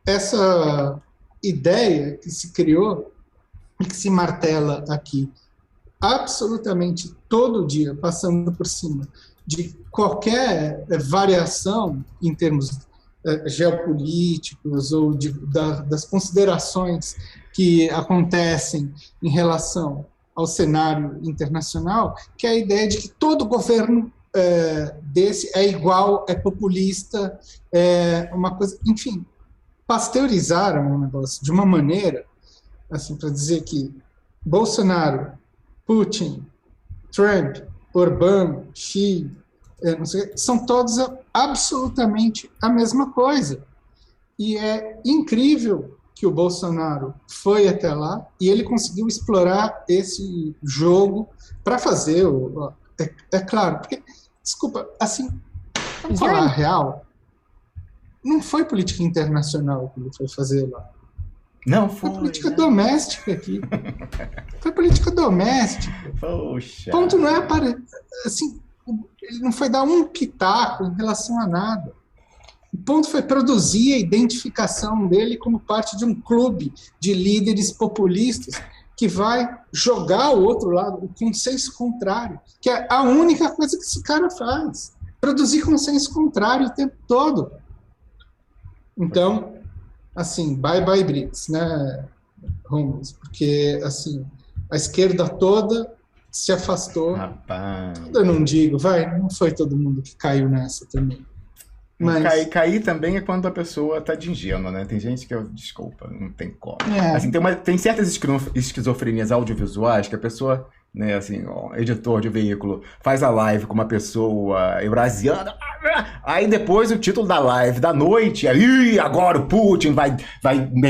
Essa ideia que se criou e que se martela aqui absolutamente todo dia, passando por cima de qualquer variação em termos geopolíticos ou das considerações que acontecem em relação ao cenário internacional, que é a ideia de que todo governo desse é igual, é populista, é uma coisa... Enfim, pasteurizaram o negócio de uma maneira, assim, para dizer que Bolsonaro, Putin, Trump, Orbán, Xi, não sei, são todos absolutamente a mesma coisa. E é incrível que o Bolsonaro foi até lá e ele conseguiu explorar esse jogo para fazer é claro, porque, desculpa, assim, vamos falar a real, não foi política internacional que ele foi fazer lá. Não foi. Foi política doméstica aqui. Foi política doméstica. Poxa. O ponto não é assim, ele não foi dar um pitaco em relação a nada. O ponto foi produzir a identificação dele como parte de um clube de líderes populistas que vai jogar o outro lado, o consenso contrário, que é a única coisa que esse cara faz. Produzir consenso contrário o tempo todo. Então, assim, bye BRICS, né, Romulus? Porque, assim, a esquerda toda se afastou. Rapaz. Eu não digo, não foi todo mundo que caiu nessa também. Mas... Cair também é quando a pessoa tá de ingênua, né? Tem gente que, desculpa, não tem como. Assim, tem certas esquizofrenias audiovisuais que a pessoa, né, assim, editor de veículo, faz a live com uma pessoa eurasiana, aí depois o título da live da noite é agora o Putin vai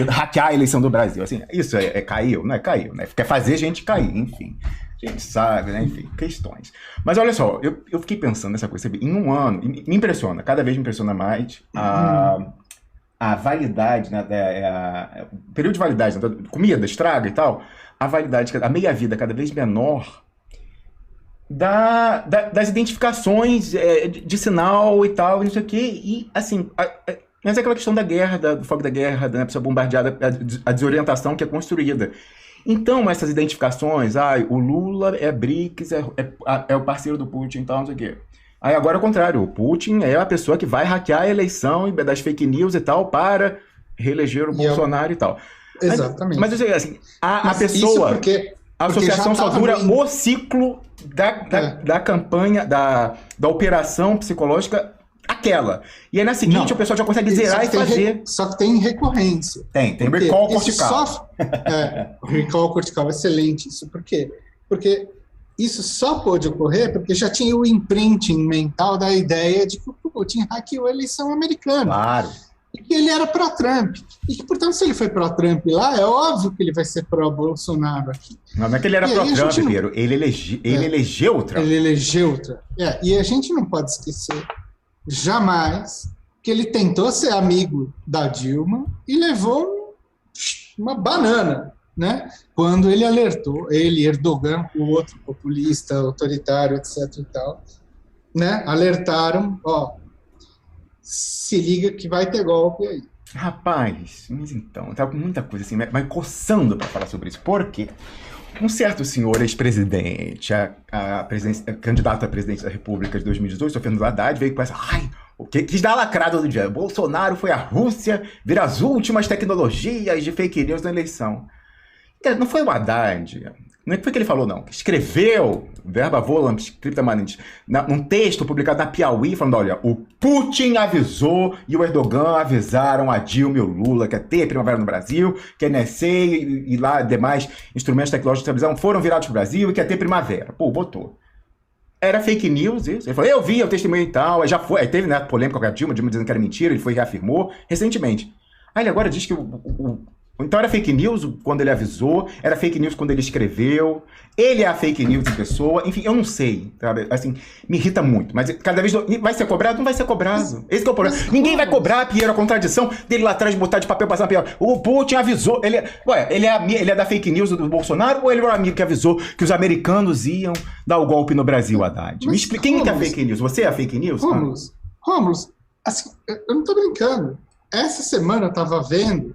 hackear a eleição do Brasil. Assim, isso caiu, não é? Caiu, né? Quer fazer gente cair, enfim. A gente sabe, né? Enfim, questões. Mas olha só, eu fiquei pensando nessa coisa, em um ano, me impressiona, cada vez me impressiona mais a validade, né? O período de validade, né, comida, estraga e tal, a validade, a meia-vida cada vez menor das identificações de sinal e tal, isso aqui, e assim... Mas é aquela questão da guerra, do fogo da guerra, né? A pessoa bombardeada, a desorientação que é construída. Então, essas identificações, o Lula é BRICS, é o parceiro do Putin e tal, não sei o quê. Aí agora é o contrário, o Putin é a pessoa que vai hackear a eleição das fake news e tal para reeleger o Bolsonaro e tal. Exatamente. Mas eu sei, assim, a pessoa... A associação só dura o ciclo da campanha, da operação psicológica, aquela. E aí na seguinte o pessoal já consegue zerar e fazer. Só que tem recorrência. Tem recall cortical. O recall cortical é excelente. Isso por quê? Porque isso só pôde ocorrer porque já tinha o imprinting mental da ideia de que o Putin hackeou a eleição americana. Claro. E que ele era pró-Trump. E que, portanto, se ele foi pró-Trump lá, é óbvio que ele vai ser pró-Bolsonaro aqui. Não é que ele era pró-Trump, Pedro. Ele elegeu o Trump. Ele elegeu o Trump. E a gente não pode esquecer jamais que ele tentou ser amigo da Dilma e levou uma banana, né? Quando ele alertou, Erdogan, o outro populista, autoritário, etc. e tal, né? Alertaram, se liga que vai ter golpe aí. Rapaz, mas então, eu tava com muita coisa assim, mas coçando para falar sobre isso. Por quê? um certo senhor ex-presidente, a candidato a presidente da República de 2018, o senhor Fernando Haddad, veio com essa... Ai, o que quis dar a lacrada do dia. Bolsonaro foi à Rússia ver as últimas tecnologias de fake news na eleição. Não foi o Haddad... Não é que foi que ele falou, não. Escreveu, verba volant, scripta manent, num texto publicado na Piauí, falando, olha, o Putin avisou e o Erdogan avisaram a Dilma e o Lula que ia ter primavera no Brasil, que a NSC e lá demais instrumentos tecnológicos de televisão foram virados para o Brasil e que ia ter primavera. Pô, botou. Era fake news isso. Ele falou, eu vi, eu testemunhei e tal. Aí já foi, aí teve, né, polêmica com a Dilma dizendo que era mentira, ele foi e reafirmou recentemente. Aí ele agora diz que então era fake news quando ele avisou, era fake news quando ele escreveu, ele é a fake news em pessoa, enfim, eu não sei, sabe? Assim, me irrita muito, mas cada vez vai ser cobrado? Não vai ser cobrado. Esse que é o problema. Ninguém vai cobrar, Piero, a contradição dele lá atrás botar de papel, passar na Piero. O Putin avisou, ele é da fake news do Bolsonaro ou ele era o amigo que avisou que os americanos iam dar o golpe no Brasil, Haddad? Me explica, quem que é a fake news? Você é a fake news? Rômulo, assim, eu não tô brincando. Essa semana eu tava vendo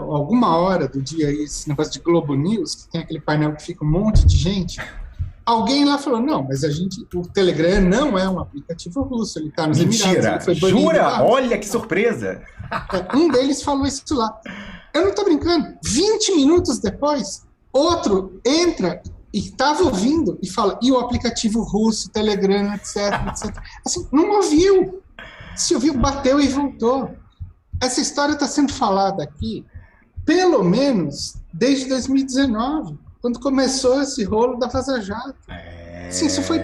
alguma hora do dia, esse negócio de Globo News, que tem aquele painel que fica um monte de gente, alguém lá falou, não, mas o Telegram não é um aplicativo russo, ele está nos Mentira. Emirados. Ele foi Jura? Lá. Olha que surpresa! Um deles falou isso lá. Eu não estou brincando. 20 minutos depois, outro entra e estava ouvindo e fala, e o aplicativo russo, Telegram, etc, etc. Assim, não ouviu. Se ouviu, bateu e voltou. Essa história está sendo falada aqui, pelo menos, desde 2019, quando começou esse rolo da Vaza Jato. Sim, isso foi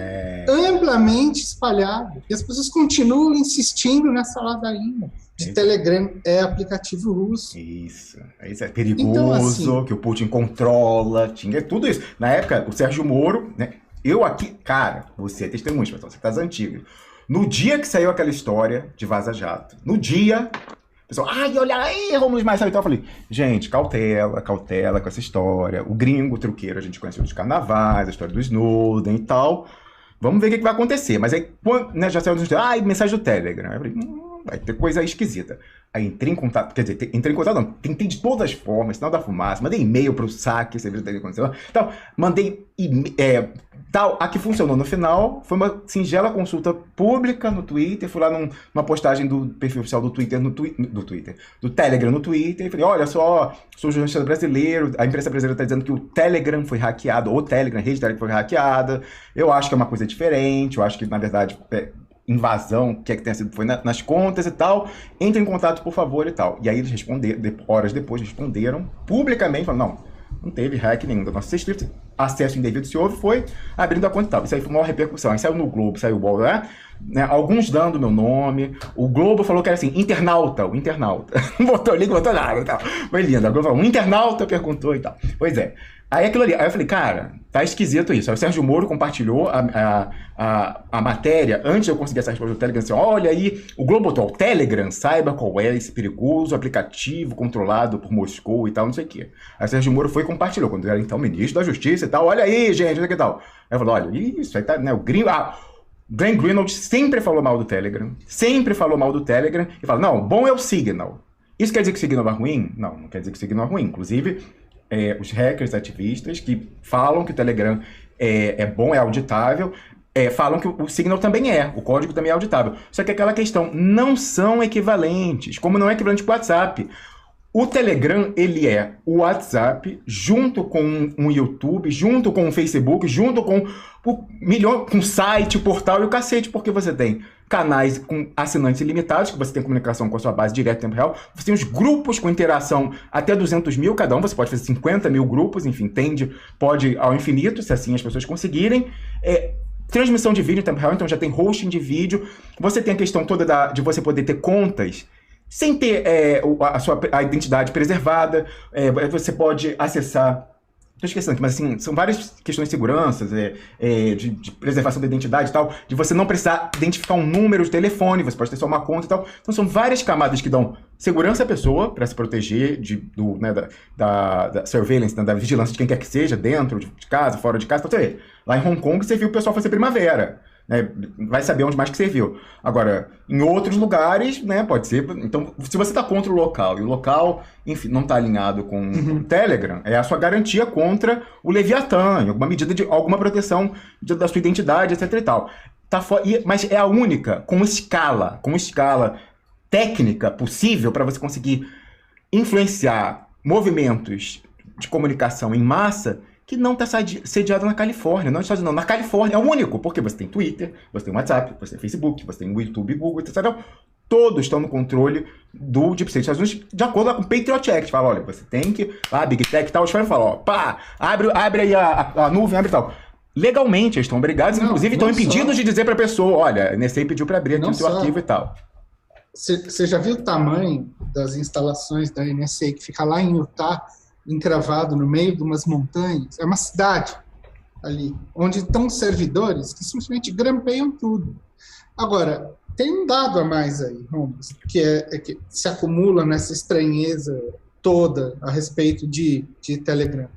amplamente espalhado. E as pessoas continuam insistindo nessa ladainha de Telegram é aplicativo russo. Isso é perigoso, então, assim, que o Putin controla, tinha tudo isso. Na época, o Sérgio Moro, né? Eu aqui, cara, você é testemunha, você tá das antigas. No dia que saiu aquela história de Vaza Jato, no dia... Pessoal, ai, olha aí, Rômulo mais sabe, então eu falei, gente, cautela com essa história. O gringo, o truqueiro, a gente conheceu dos carnavais, a história do Snowden e tal. Vamos ver o que vai acontecer. Mas aí, quando, né, já saiu nos mensagem do Telegram. Eu falei, vai ter coisa esquisita. Aí entrei em contato, quer dizer, entrei em contato não, tentei de todas as formas, sinal da fumaça, mandei e-mail pro saque, você viu o que aconteceu. Então, mandei tal, a que funcionou no final foi uma singela consulta pública no Twitter, fui lá numa postagem do perfil oficial do Twitter, do Telegram no Twitter, e falei, olha só, sou jornalista brasileiro, a imprensa brasileira está dizendo que o Telegram foi hackeado, ou o Telegram, a rede Telegram foi hackeada, eu acho que é uma coisa diferente, eu acho que, na verdade, invasão, que tenha sido, foi nas contas e tal, entre em contato, por favor, e tal. E aí eles responderam, horas depois, responderam publicamente, falaram, não teve hack nenhum da nossa script, acesso indevido se houve, foi abrindo a conta e tal. Isso aí foi uma repercussão. Aí saiu no Globo, saiu o UOL, né? Alguns dando meu nome. O Globo falou que era assim, internauta. Não botou link, botou nada e tal. Foi lindo. O Globo falou, um internauta perguntou e tal. Pois é. Aí aquilo ali. Aí eu falei, cara, tá esquisito isso. Aí o Sérgio Moro compartilhou a matéria antes de eu conseguir essa resposta do Telegram. Assim, olha aí, o Globo botou o Telegram, saiba qual é esse perigoso aplicativo controlado por Moscou e tal, não sei o quê. Aí o Sérgio Moro foi e compartilhou, quando era então ministro da Justiça e tal. Olha aí, gente, olha que tal. Aí eu falei, olha, isso aí tá, né, o gringo... Glenn Greenwald sempre falou mal do Telegram, e fala, não, bom é o Signal. Isso quer dizer que o Signal é ruim? Não quer dizer que o Signal é ruim. Inclusive, os hackers ativistas que falam que o Telegram é bom, é auditável, falam que o Signal também o código também é auditável. Só que aquela questão, não são equivalentes, como não é equivalente com o WhatsApp. O Telegram, ele é o WhatsApp junto com um YouTube, junto com o Facebook, junto com com site, portal e o cacete, porque você tem canais com assinantes ilimitados, que você tem comunicação com a sua base direta em tempo real, você tem os grupos com interação até 200 mil cada um, você pode fazer 50 mil grupos, enfim, pode ao infinito, se assim as pessoas conseguirem. Transmissão de vídeo em tempo real, então já tem hosting de vídeo, você tem a questão toda de você poder ter contas sem ter a identidade preservada, você pode acessar... Estou esquecendo aqui, mas assim, são várias questões de segurança, de preservação da identidade e tal, de você não precisar identificar um número de telefone, você pode ter só uma conta e tal. Então são várias camadas que dão segurança à pessoa para se proteger da surveillance, da vigilância de quem quer que seja, dentro de casa, fora de casa. Então, lá em Hong Kong você viu o pessoal fazer primavera. né? Vai saber onde mais que serviu. Agora, em outros lugares, né, pode ser... Então, se você está contra o local, e o local, enfim, não está alinhado com o Telegram, é a sua garantia contra o Leviatã, em alguma medida de alguma proteção da sua identidade, etc e tal. Mas é a única com escala técnica possível para você conseguir influenciar movimentos de comunicação em massa que não está sediado na Califórnia. Não, não, na Califórnia é o único, porque você tem Twitter, você tem WhatsApp, você tem Facebook, você tem YouTube, Google, etc. Todos estão no controle do Deep State dos Estados Unidos, de acordo com o Patriot Act. Fala, olha, você tem que... Big Tech e tal, os caras falam, ó, pá, abre aí a nuvem, abre e tal. Legalmente, eles estão obrigados, inclusive estão impedidos de dizer para a pessoa, olha, a NSA pediu para abrir aqui o seu arquivo e tal. Você já viu o tamanho das instalações da NSA que fica lá em Utah, encravado no meio de umas montanhas? É uma cidade ali, onde estão servidores que simplesmente grampeiam tudo. Agora, tem um dado a mais aí, Romulo, que se acumula nessa estranheza toda a respeito de Telegram.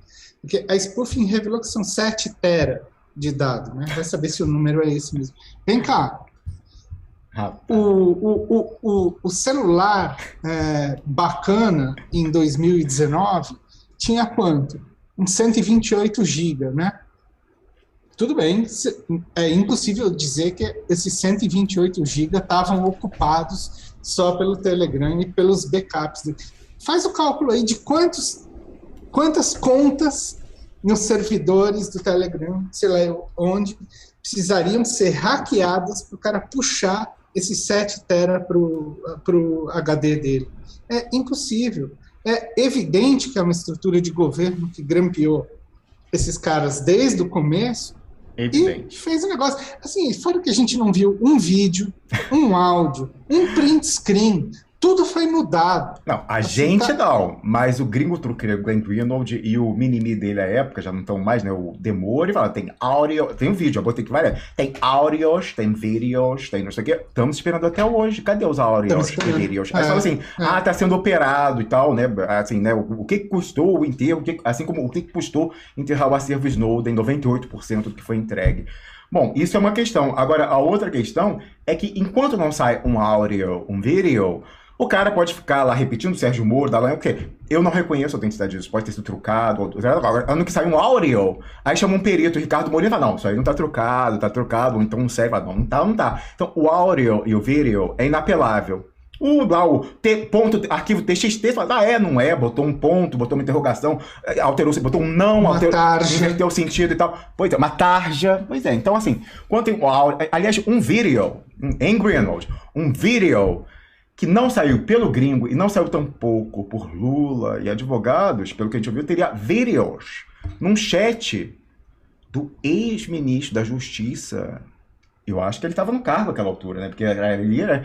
Porque a spoofing revelou que são 7 tera de dado, né? Vai saber se o número é esse mesmo. Vem cá. O celular bacana em 2019 tinha quanto? Uns 128 GB, né? Tudo bem, é impossível dizer que esses 128 GB estavam ocupados só pelo Telegram e pelos backups. Faz o cálculo aí de quantas contas nos servidores do Telegram, sei lá onde, precisariam ser hackeadas para o cara puxar esses 7 tera para o HD dele. É impossível. É evidente que é uma estrutura de governo que grampeou esses caras desde o começo. Evidente. E fez um negócio. Assim, fora que a gente não viu um vídeo, um áudio, um print screen, tudo foi mudado. Não, a gente não, mas o gringo truqueiro, o Glenn Greenwald e o mini-me dele à época, já não estão mais, né, o Demore, fala, tem áudio, tem um vídeo, eu botei que vai, tem áudios, tem vídeos, tem não sei o quê, estamos esperando até hoje, cadê os áudios e vídeos? Aí fala assim, tá sendo operado e tal, né, assim, né, o que custou o enterro, assim como o que custou enterrar o acervo Snowden, 98% do que foi entregue. Bom, isso é uma questão. Agora, a outra questão é que enquanto não sai um áudio, um vídeo, o cara pode ficar lá repetindo o Sérgio Moro, o quê? Eu não reconheço a autenticidade disso, pode ter sido trucado. Agora, ano que sai um áudio, aí chama um perito, o Ricardo Molina, fala, não, isso aí não tá trocado, ou então não serve, não tá. Então, o áudio e o vídeo é inapelável. Arquivo TXT, fala, não é, botou um ponto, botou uma interrogação, alterou, botou um não, inverteu o sentido e tal. Pois é, uma tarja. Pois é, então assim, quando tem aliás, um vídeo, em Greenwald, um vídeo que não saiu pelo gringo e não saiu tampouco por Lula e advogados, pelo que a gente ouviu, teria vídeos num chat do ex-ministro da Justiça. Eu acho que ele estava no cargo naquela altura, né? Porque ele era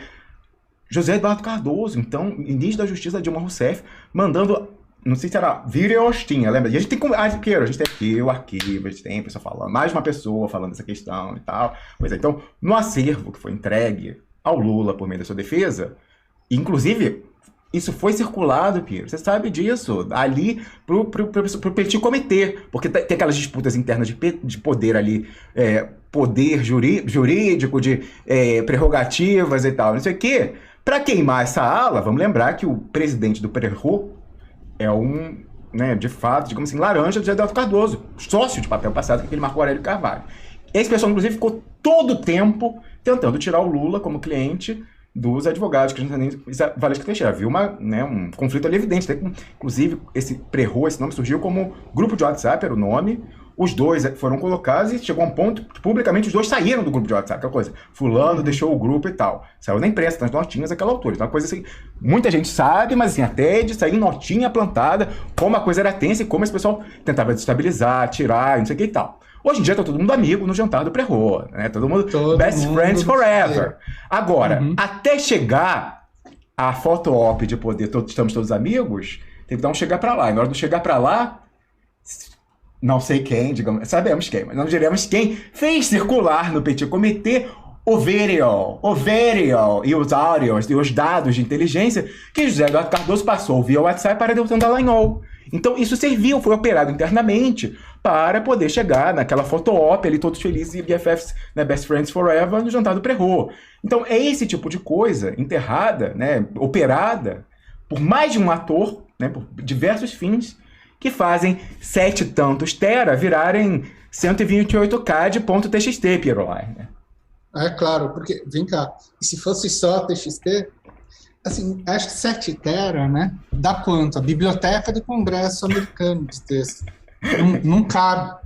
José Eduardo Cardoso, então, ministro da Justiça Dilma Rousseff, mandando, não sei se era vídeos, tinha, lembra? E a gente tem aqui o arquivo, a gente tem a pessoa falando, mais uma pessoa falando dessa questão e tal. Pois é, então, no acervo que foi entregue ao Lula por meio da sua defesa, inclusive, isso foi circulado, Piero, você sabe disso, ali pro petit comité, porque tem aquelas disputas internas de poder ali, poder jurídico, de prerrogativas e tal, não sei o quê. Para queimar essa ala, vamos lembrar que o presidente do Prerro é um, né, de fato, digamos assim, laranja do José Eduardo Cardoso, sócio de papel passado com aquele Marco Aurélio Carvalho. Esse pessoal, inclusive, ficou todo o tempo tentando tirar o Lula como cliente dos advogados, que a gente nem Valesca Teixeira. Havia um conflito ali evidente. Inclusive, esse Prerro, esse nome surgiu como grupo de WhatsApp, era o nome. Os dois foram colocados e chegou a um ponto, publicamente, os dois saíram do grupo de WhatsApp, aquela coisa. Fulano deixou o grupo e tal. Saiu na imprensa, nas notinhas naquela altura. Então, uma coisa assim, muita gente sabe, mas assim, até de sair notinha plantada, como a coisa era tensa e como esse pessoal tentava desestabilizar, tirar, não sei o que e tal. Hoje em dia tá todo mundo amigo no jantar do Prerro, né? Todo mundo best friends forever. Agora, até chegar a foto-op de poder, estamos todos amigos, tem que dar um chegar pra lá. E na hora do chegar pra lá, não sei quem, digamos, sabemos quem, mas não diremos quem, fez circular no petit comité o vídeo e os áudios e os dados de inteligência que José Eduardo Cardoso passou via WhatsApp para Deltan Dallagnol. Então isso serviu, foi operado internamente para poder chegar naquela foto-op ali, todos felizes e BFFs, né, Best Friends Forever, no jantar do Prerro. Então, é esse tipo de coisa enterrada, né, operada por mais de um ator, né, por diversos fins, que fazem 7 e tantos tera virarem 128K de ponto .txt, Pierolai, né? É claro, porque, vem cá, e se fosse só TXT, assim, acho que 7 tera, né, dá quanto? A biblioteca do Congresso americano de texto. Não cabe.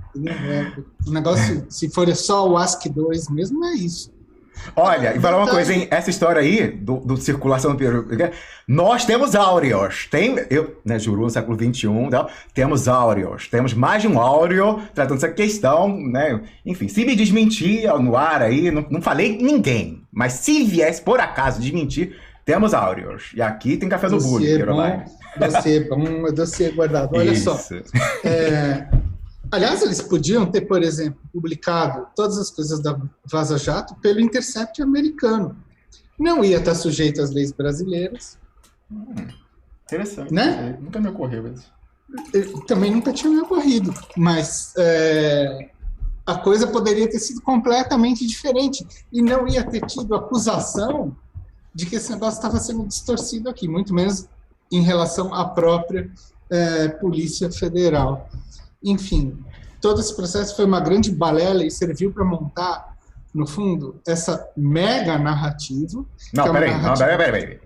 O negócio, se for só o ASCII-2 mesmo, é isso. Olha, e falar uma coisa, hein? Essa história aí, do circulação do Peru, nós temos áureos. Eu, né, Juru, no século XXI, temos áureos. Temos mais de um áureo tratando essa questão, né? Enfim, se me desmentir no ar aí, não falei ninguém. Mas se viesse, por acaso, desmentir, temos áureos. E aqui tem café do bullying, dossiê guardado. Olha isso. Só. Aliás, eles podiam ter, por exemplo, publicado todas as coisas da Vaza Jato pelo Intercept americano. Não ia estar sujeito às leis brasileiras. Interessante. Né? Nunca me ocorreu isso. Também nunca tinha me ocorrido. Mas a coisa poderia ter sido completamente diferente. E não ia ter tido acusação de que esse negócio estava sendo distorcido aqui, muito menos em relação à própria Polícia Federal. Enfim, todo esse processo foi uma grande balela e serviu para montar, no fundo, essa mega narrativa. Não, peraí.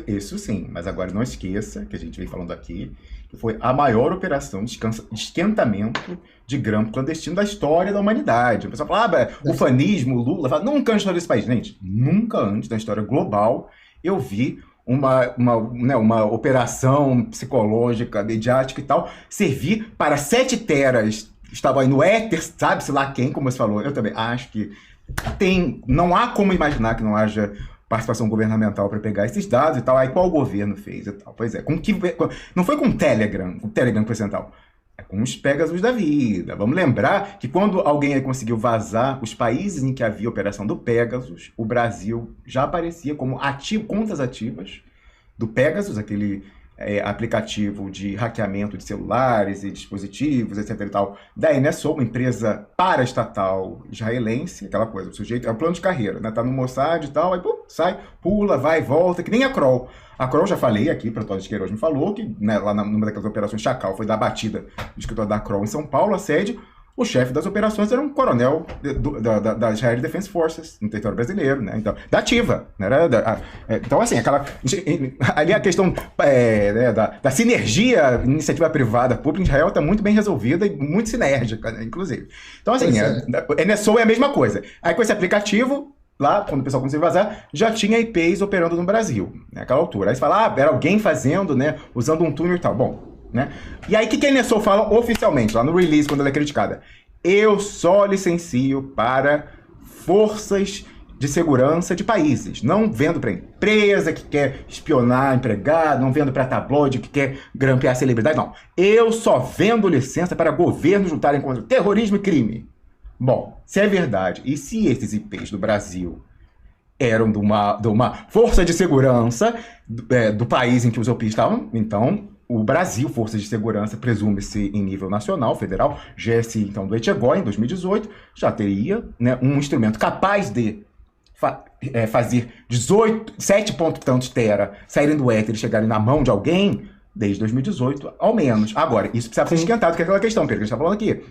Isso sim, mas agora não esqueça, que a gente vem falando aqui, que foi a maior operação de esquentamento de grampo clandestino da história da humanidade. O pessoal fala, ufanismo, Lula, fala, nunca antes desse país. Gente, nunca antes da história global eu vi uma operação psicológica, mediática e tal, servir para 7 teras, estavam aí no éter, sabe-se lá quem, como você falou, eu também acho que não há como imaginar que não haja participação governamental para pegar esses dados e tal, aí qual o governo fez e tal, pois é, não foi com o Telegram ocidental, é com os Pegasus da vida. Vamos lembrar que quando alguém conseguiu vazar os países em que havia operação do Pegasus, o Brasil já aparecia como contas ativas do Pegasus, aquele aplicativo de hackeamento de celulares e dispositivos, etc. e tal, da NSO, uma empresa paraestatal israelense, aquela coisa, o sujeito é um plano de carreira, né? Tá no Mossad e tal, aí sai, pula, vai, volta, que nem a Kroll. A Kroll, já falei aqui, para todos que hoje me falou, que né, lá numa daquelas operações Chacal foi da batida do escritório da Kroll em São Paulo, a sede, o chefe das operações era um coronel da Israel Defense Forces, no território brasileiro, né? Então, da ativa. Né? Então, assim, ali a questão da sinergia iniciativa privada pública em Israel está muito bem resolvida e muito sinérgica, né? Inclusive. Então, assim, NSO é a mesma coisa. Aí, com esse aplicativo, lá, quando o pessoal conseguiu vazar, já tinha IPs operando no Brasil, naquela altura. Aí você fala, era alguém fazendo, né, usando um túnel e tal. Bom, né? E aí, o que a NSO fala oficialmente, lá no release, quando ela é criticada? Eu só licencio para forças de segurança de países. Não vendo para empresa que quer espionar empregado, não vendo para tabloide que quer grampear celebridade, não. Eu só vendo licença para governos lutarem contra terrorismo e crime. Bom, se é verdade, e se esses IPs do Brasil eram de uma força de segurança do país em que os IPs estavam, então o Brasil, forças de segurança, presume-se em nível nacional, federal, GSI, então, do Etchegói, em 2018, já teria, né, um instrumento capaz de fazer 7 pontos tantos tera saírem do éter e chegarem na mão de alguém desde 2018, ao menos. Agora, isso precisa ser esquentado, que é aquela questão, Pedro, que a gente está falando aqui.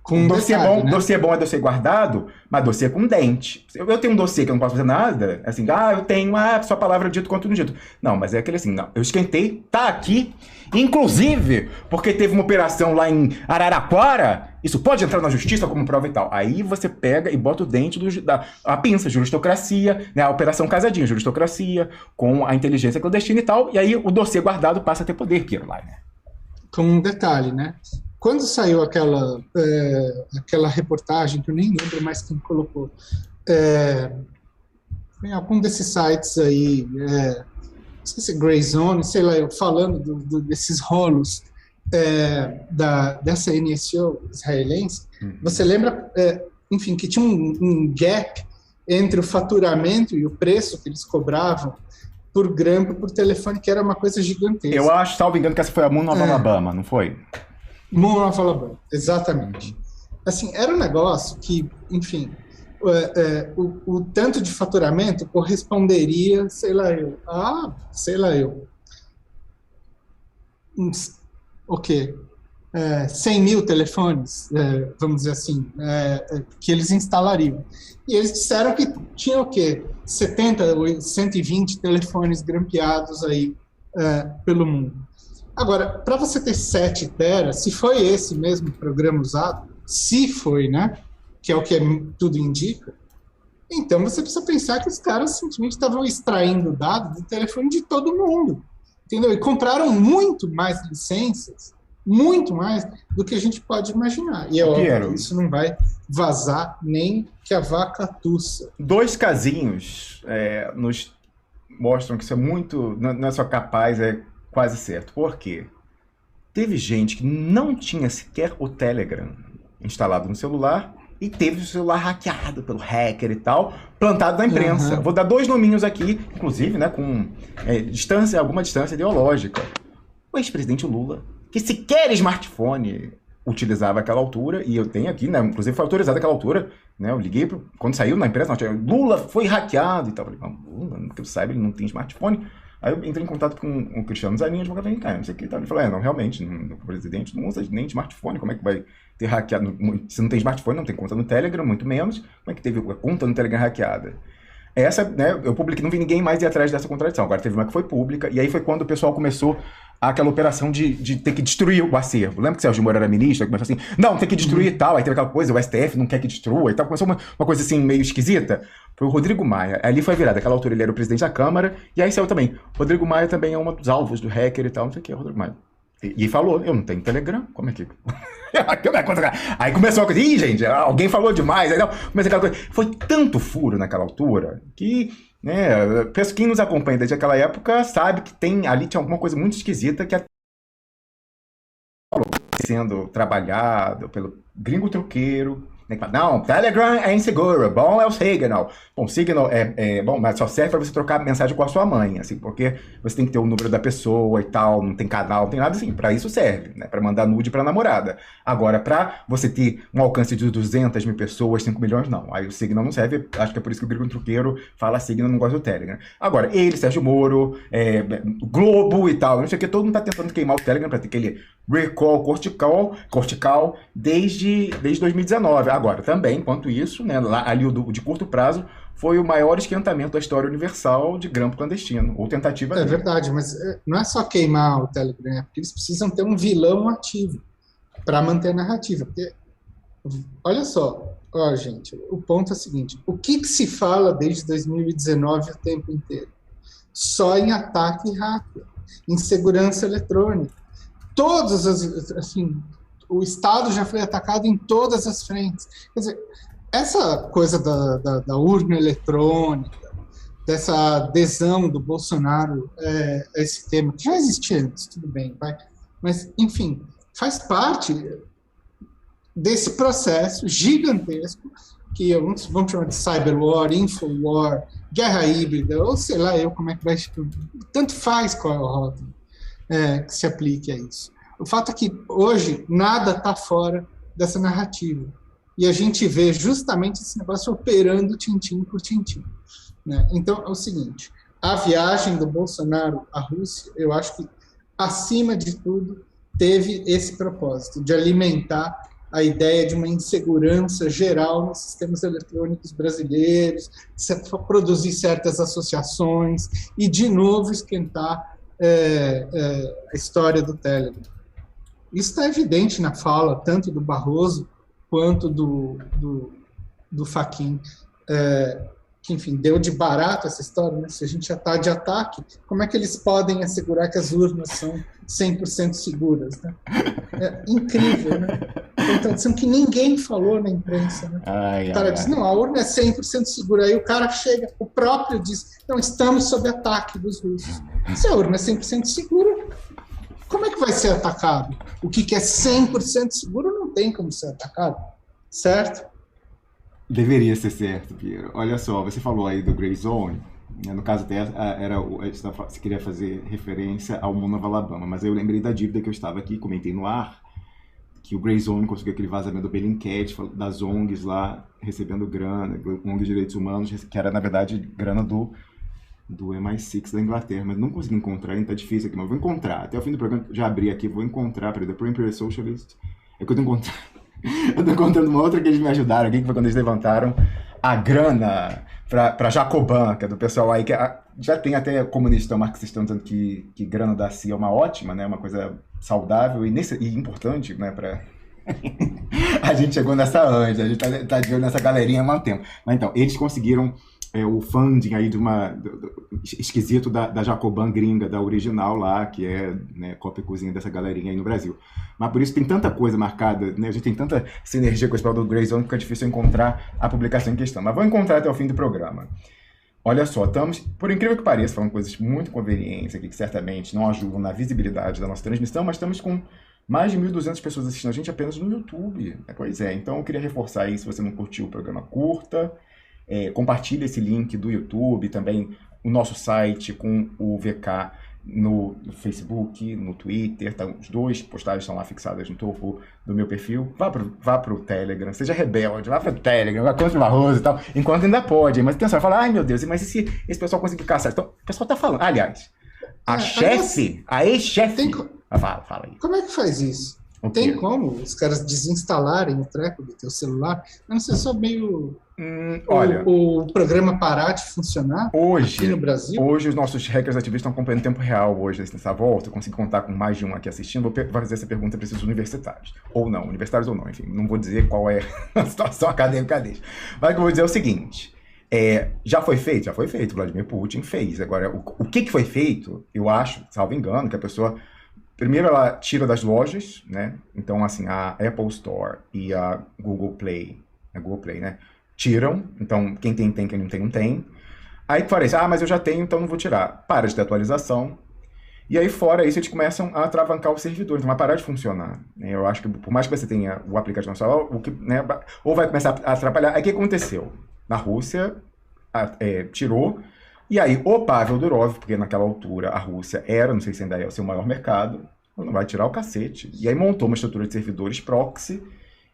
Com dossiê bom, né? Dossiê bom é dossiê guardado, mas dossiê com dente. Eu tenho um dossiê que eu não posso fazer nada, assim, eu tenho sua palavra dito quanto não dito. Não, mas é aquele assim, não, eu esquentei, tá aqui, inclusive, porque teve uma operação lá em Araraquara, isso pode entrar na justiça como prova e tal. Aí você pega e bota o dente a pinça, juristocracia, né, a operação casadinha, juristocracia, com a inteligência clandestina e tal, e aí o dossiê guardado passa a ter poder, Piero, lá, né? Com um detalhe, né? Quando saiu aquela reportagem, que eu nem lembro mais quem colocou, em algum desses sites aí, esqueci, Grey Zone, sei lá, falando desses rolos dessa NSO israelense, você lembra, enfim, que tinha um gap entre o faturamento e o preço que eles cobravam por grampo, por telefone, que era uma coisa gigantesca. Eu acho, salvo engano, que essa foi a Moon Nova Alabama, não foi? Moon Alabama, exatamente. Assim, era um negócio que, enfim, o tanto de faturamento corresponderia, sei lá eu, o quê? 100 mil telefones, vamos dizer assim, que eles instalariam. E eles disseram que tinha o quê? 70 ou 120 telefones grampeados aí pelo mundo. Agora, para você ter 7 teras, se foi esse mesmo programa usado, se foi, né? Que é o que tudo indica, então você precisa pensar que os caras simplesmente estavam extraindo dados do telefone de todo mundo. Entendeu? E compraram muito mais licenças, muito mais do que a gente pode imaginar. E é óbvio que isso não vai vazar nem que a vaca tussa. 2 casinhos nos mostram que isso é muito, não é só capaz, é quase certo. Por quê? Teve gente que não tinha sequer o Telegram instalado no celular e teve o celular hackeado pelo hacker e tal, plantado na imprensa. Vou dar 2 nominhos aqui, inclusive, né, com alguma distância ideológica. O ex-presidente Lula, que sequer smartphone utilizava aquela altura, e eu tenho aqui, né, inclusive foi autorizado aquela altura, né, eu liguei quando saiu na imprensa, Lula foi hackeado e tal. Eu falei, Lula, que eu saiba, ele não tem smartphone. Aí eu entrei em contato com o Cristiano Zanin, advogado, vem cá, não sei o que. Ele falou, não, realmente, o presidente não usa nem smartphone, como é que vai ter hackeado? Se não tem smartphone, não tem conta no Telegram, muito menos, como é que teve a conta no Telegram hackeada? Essa, né, eu publiquei, não vi ninguém mais ir atrás dessa contradição. Agora teve uma que foi pública, e aí foi quando o pessoal começou aquela operação de ter que destruir o acervo. Lembra que o Sérgio Moro era ministro? Começou assim, não, tem que destruir e tal. Aí teve aquela coisa, o STF não quer que destrua e tal. Começou uma coisa assim, meio esquisita. Foi o Rodrigo Maia. Ali foi virada. Aquela altura ele era o presidente da Câmara, e aí saiu também. Rodrigo Maia também é um dos alvos do hacker e tal, não sei o que, é o Rodrigo Maia. E falou, eu não tenho Telegram, como é que... Aí começou a coisa, ih, gente, alguém falou demais, aí não, começou aquela coisa. Foi tanto furo naquela altura que, né, quem nos acompanha desde aquela época sabe que ali tinha alguma coisa muito esquisita que sendo trabalhado pelo gringo truqueiro. Não, Telegram é inseguro, bom é o Signal. Bom, Signal é bom, mas só serve para você trocar mensagem com a sua mãe, assim, porque você tem que ter o número da pessoa e tal, não tem canal, não tem nada assim, para isso serve, né, para mandar nude para namorada. Agora, para você ter um alcance de 200 mil pessoas, 5 milhões, não. Aí o Signal não serve, acho que é por isso que o gringo truqueiro fala Signal, não gosta do Telegram. Agora, ele, Sérgio Moro, Globo e tal, não sei o que, todo mundo tá tentando queimar o Telegram para ter aquele recall cortical desde 2019. Agora, também, enquanto isso, né, ali o de curto prazo, foi o maior esquentamento da história universal de grampo clandestino, ou tentativa dele. É verdade, mas não é só queimar o Telegram, é porque eles precisam ter um vilão ativo para manter a narrativa. Porque, olha só, gente, o ponto é o seguinte, o que se fala desde 2019 o tempo inteiro? Só em ataque hacker, em segurança eletrônica. Todas assim, o Estado já foi atacado em todas as frentes. Quer dizer, essa coisa da urna eletrônica, dessa adesão do Bolsonaro a esse tema, que já existia antes, tudo bem, vai. Mas, enfim, faz parte desse processo gigantesco que vamos chamar de cyberwar, infowar, guerra híbrida, ou sei lá eu como é que vai... Tanto faz qual é o rótulo que se aplique a isso. O fato é que hoje nada está fora dessa narrativa. E a gente vê justamente esse negócio operando tintim por tintim. Né? Então, é o seguinte, a viagem do Bolsonaro à Rússia, eu acho que, acima de tudo, teve esse propósito, de alimentar a ideia de uma insegurança geral nos sistemas eletrônicos brasileiros, produzir certas associações e, de novo, esquentar a história do Telegram. Isso está evidente na fala, tanto do Barroso quanto do Fachin, que, enfim, deu de barato essa história, né? Se a gente já está de ataque, como é que eles podem assegurar que as urnas são 100% seguras? Né? É incrível, né? Então, sendo que ninguém falou na imprensa. Né? O cara diz, não, a urna é 100% segura. Aí o cara chega, o próprio diz, não, estamos sob ataque dos russos. Se a urna é 100% segura, como é que vai ser atacado? O que é 100% seguro não tem como ser atacado, certo? Deveria ser certo, Piero. Olha só, você falou aí do Gray Zone, né? No caso você queria fazer referência ao Moon of Alabama, mas eu lembrei da dívida que eu estava aqui, comentei no ar, que o Grayzone conseguiu aquele vazamento do Bellingcat, das ONGs lá, recebendo grana, ONG de direitos humanos, que era, na verdade, grana do MI6 da Inglaterra, mas não consegui encontrar, ainda tá difícil aqui, mas vou encontrar. Até o fim do programa, já abri aqui, vou encontrar, peraí, The Pro-Imperial Socialist. É que eu tô encontrando, eu tô encontrando uma outra que eles me ajudaram aqui, que foi quando eles levantaram a grana para Jacobin, que é do pessoal aí, que já tem até comunista marxista dizendo que grana da CIA é uma ótima, né, uma coisa saudável e importante, né, para... A gente chegou nessa antes, a gente tá de olho nessa galerinha há muito tempo. Mas então, eles conseguiram o funding aí esquisito da Jacobin gringa, da original lá, que é, né, cópia e cozinha dessa galerinha aí no Brasil. Mas por isso tem tanta coisa marcada, né, a gente tem tanta sinergia com o pessoal do Grayzone que fica difícil encontrar a publicação em questão. Mas vou encontrar até o fim do programa. Olha só, estamos, por incrível que pareça, falando coisas muito convenientes aqui, que certamente não ajudam na visibilidade da nossa transmissão, mas estamos com mais de 1.200 pessoas assistindo a gente apenas no YouTube. Pois é, então eu queria reforçar aí, se você não curtiu o programa, curta, compartilhe esse link do YouTube, também o nosso site com o VK no Facebook, no Twitter, tá, os dois postagens estão lá fixadas no topo do meu perfil. Vá pro Telegram, seja rebelde, vá pro Telegram, vá contra o Barroso e tal, enquanto ainda pode. Mas tem pessoal que fala, ai meu Deus, mas e se esse pessoal conseguir caçar? Então, o pessoal tá falando, aliás, a ex-chefe... Fala aí. Como é que faz isso? Tem como os caras desinstalarem o treco do teu celular? Eu não sei, só meio... olha, o programa parar de funcionar aqui no Brasil? Hoje os nossos hackers ativistas estão acompanhando em tempo real hoje nessa volta. Eu consigo contar com mais de um aqui assistindo. Vou fazer essa pergunta para esses universitários. Ou não, universitários ou não. Enfim, não vou dizer qual é a situação acadêmica deles. Mas o que eu vou dizer é o seguinte. Já foi feito? Já foi feito. Vladimir Putin fez. Agora, o que foi feito, eu acho, salvo engano, que a pessoa... Primeiro ela tira das lojas, né? Então, assim, a Apple Store e a Google Play, né? Tiram. Então, quem tem, quem não tem, não tem. Aí parece, mas eu já tenho, então não vou tirar. Para de ter atualização. E aí, fora isso, eles começam a atravancar o servidor. Então, vai parar de funcionar. Eu acho que, por mais que você tenha o aplicativo no celular, né, ou vai começar a atrapalhar. Aí, o que aconteceu? Na Rússia, tirou. E aí, o Pavel Durov, porque naquela altura a Rússia era, não sei se ainda é o seu maior mercado, não vai tirar o cacete. E aí montou uma estrutura de servidores proxy,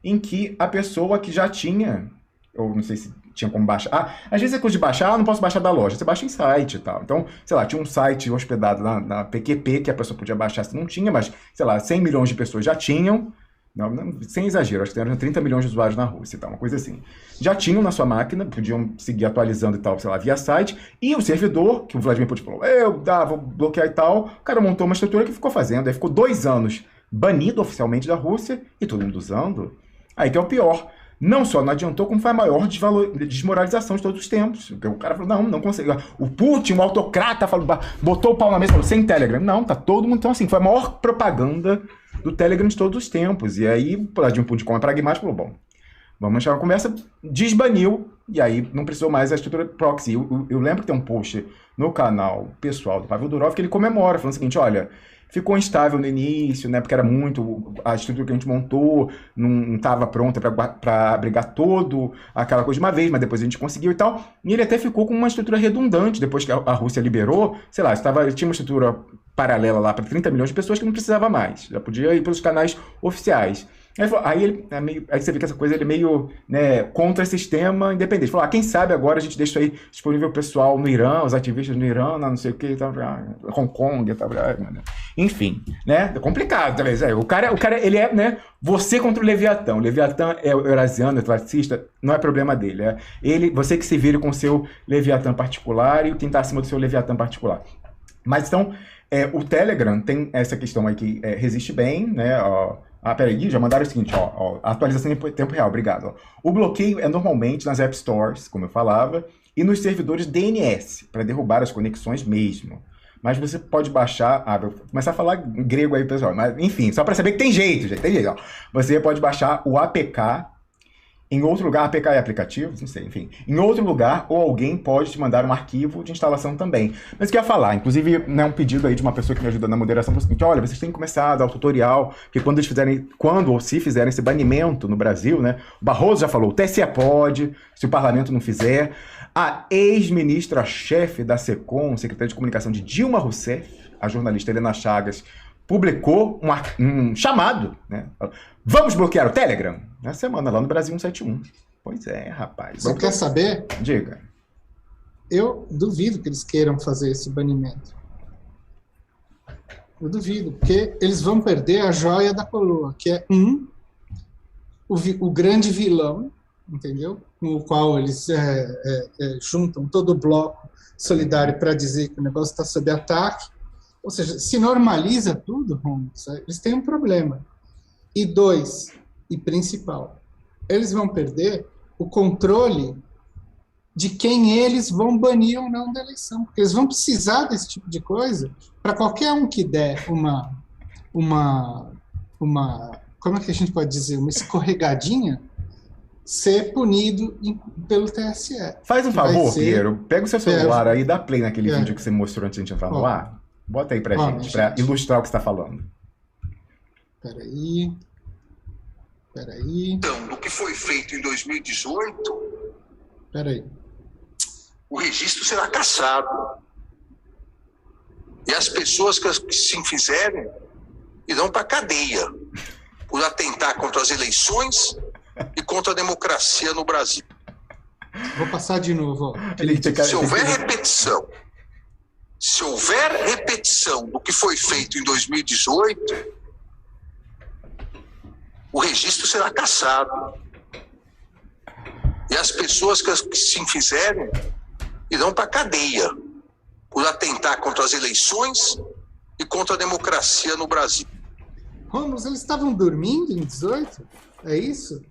em que a pessoa que já tinha, ou não sei se tinha como baixar, às vezes é coisa de baixar, não posso baixar da loja, você baixa em site e tal. Então, sei lá, tinha um site hospedado na PQP que a pessoa podia baixar, se não tinha, mas, sei lá, 100 milhões de pessoas já tinham, não, sem exagero, acho que eram 30 milhões de usuários na Rússia e tal, uma coisa assim. Já tinham na sua máquina, podiam seguir atualizando e tal, sei lá, via site, e o servidor, que o Vladimir Putin falou, vou bloquear e tal, o cara montou uma estrutura que ficou fazendo, aí ficou 2 anos banido oficialmente da Rússia, e todo mundo usando. Aí que é o pior, não só não adiantou, como foi a maior desmoralização de todos os tempos. O cara falou, não consegue. O Putin, o autocrata, botou o pau na mesa e falou, sem Telegram. Não, tá todo mundo, então assim, foi a maior propaganda do Telegram de todos os tempos. E aí, o Vladimir Putin, como é pragmático, falou, bom, vamos achar uma conversa, desbaniu, e aí não precisou mais a estrutura proxy. Eu lembro que tem um post no canal pessoal do Pavel Durov que ele comemora, falando o seguinte, olha, ficou instável no início, né, porque era muito, a estrutura que a gente montou não estava pronta para abrigar todo aquela coisa de uma vez, mas depois a gente conseguiu e tal, e ele até ficou com uma estrutura redundante, depois que a Rússia liberou, sei lá, tinha uma estrutura paralela lá para 30 milhões de pessoas que não precisava mais, já podia ir pelos canais oficiais. Aí você vê que essa coisa ele é meio, né, contra sistema independente. Falou, quem sabe agora a gente deixa isso aí disponível pro pessoal no Irã, os ativistas no Irã, não sei o que, Hong Kong, enfim, né? É complicado, talvez. O cara, ele é, né? Você contra o Leviatã. O Leviatã é eurasiano, é classista, não é problema dele. Você que se vira com o seu Leviatã particular e quem está acima do seu Leviatã particular. Mas então, o Telegram tem essa questão aí que resiste bem, né? Peraí, já mandaram o seguinte, atualização em tempo real, obrigado. O bloqueio é normalmente nas App Stores, como eu falava, e nos servidores DNS, para derrubar as conexões mesmo. Mas você pode baixar, vou começar a falar grego aí, pessoal, mas enfim, só para saber que tem jeito, gente, tem jeito. Você pode baixar o APK em outro lugar, APK é aplicativo, não sei, enfim. Em outro lugar, ou alguém pode te mandar um arquivo de instalação também. Mas o que eu ia falar, inclusive, né, um pedido aí de uma pessoa que me ajuda na moderação, foi o seguinte, olha, vocês têm que começar a dar o tutorial, porque quando ou se fizerem esse banimento no Brasil, né, o Barroso já falou, o TSE pode, se o parlamento não fizer. A ex-ministra-chefe da SECOM, secretária de comunicação de Dilma Rousseff, a jornalista Helena Chagas, publicou um chamado, né? Vamos bloquear o Telegram? Na semana, lá no Brasil 171. Pois é, rapaz. Você quer saber? Diga. Eu duvido que eles queiram fazer esse banimento. Eu duvido, porque eles vão perder a joia da coroa, que é o grande vilão, entendeu? Com o qual eles juntam todo o bloco solidário para dizer que o negócio está sob ataque. Ou seja, se normaliza tudo, Holmes, eles têm um problema. E dois, e principal, eles vão perder o controle de quem eles vão banir ou não da eleição. Porque eles vão precisar desse tipo de coisa para qualquer um que der uma como é que a gente pode dizer, uma escorregadinha, ser punido pelo TSE. Faz um favor, Piero, pega o seu celular aí e dá play naquele vídeo que você mostrou antes de a gente entrar no ar. Bota aí pra gente, para ilustrar o que você está falando. Peraí. Então, do que foi feito em 2018, Peraí. o registro será cassado. E as pessoas que se fizerem irão para a cadeia por atentar contra as eleições e contra a democracia no Brasil. Vou passar de novo. Se houver repetição do que foi feito em 2018, o registro será cassado. E as pessoas que se fizerem irão para a cadeia por atentar contra as eleições e contra a democracia no Brasil. Ramos, eles estavam dormindo em 18? É isso?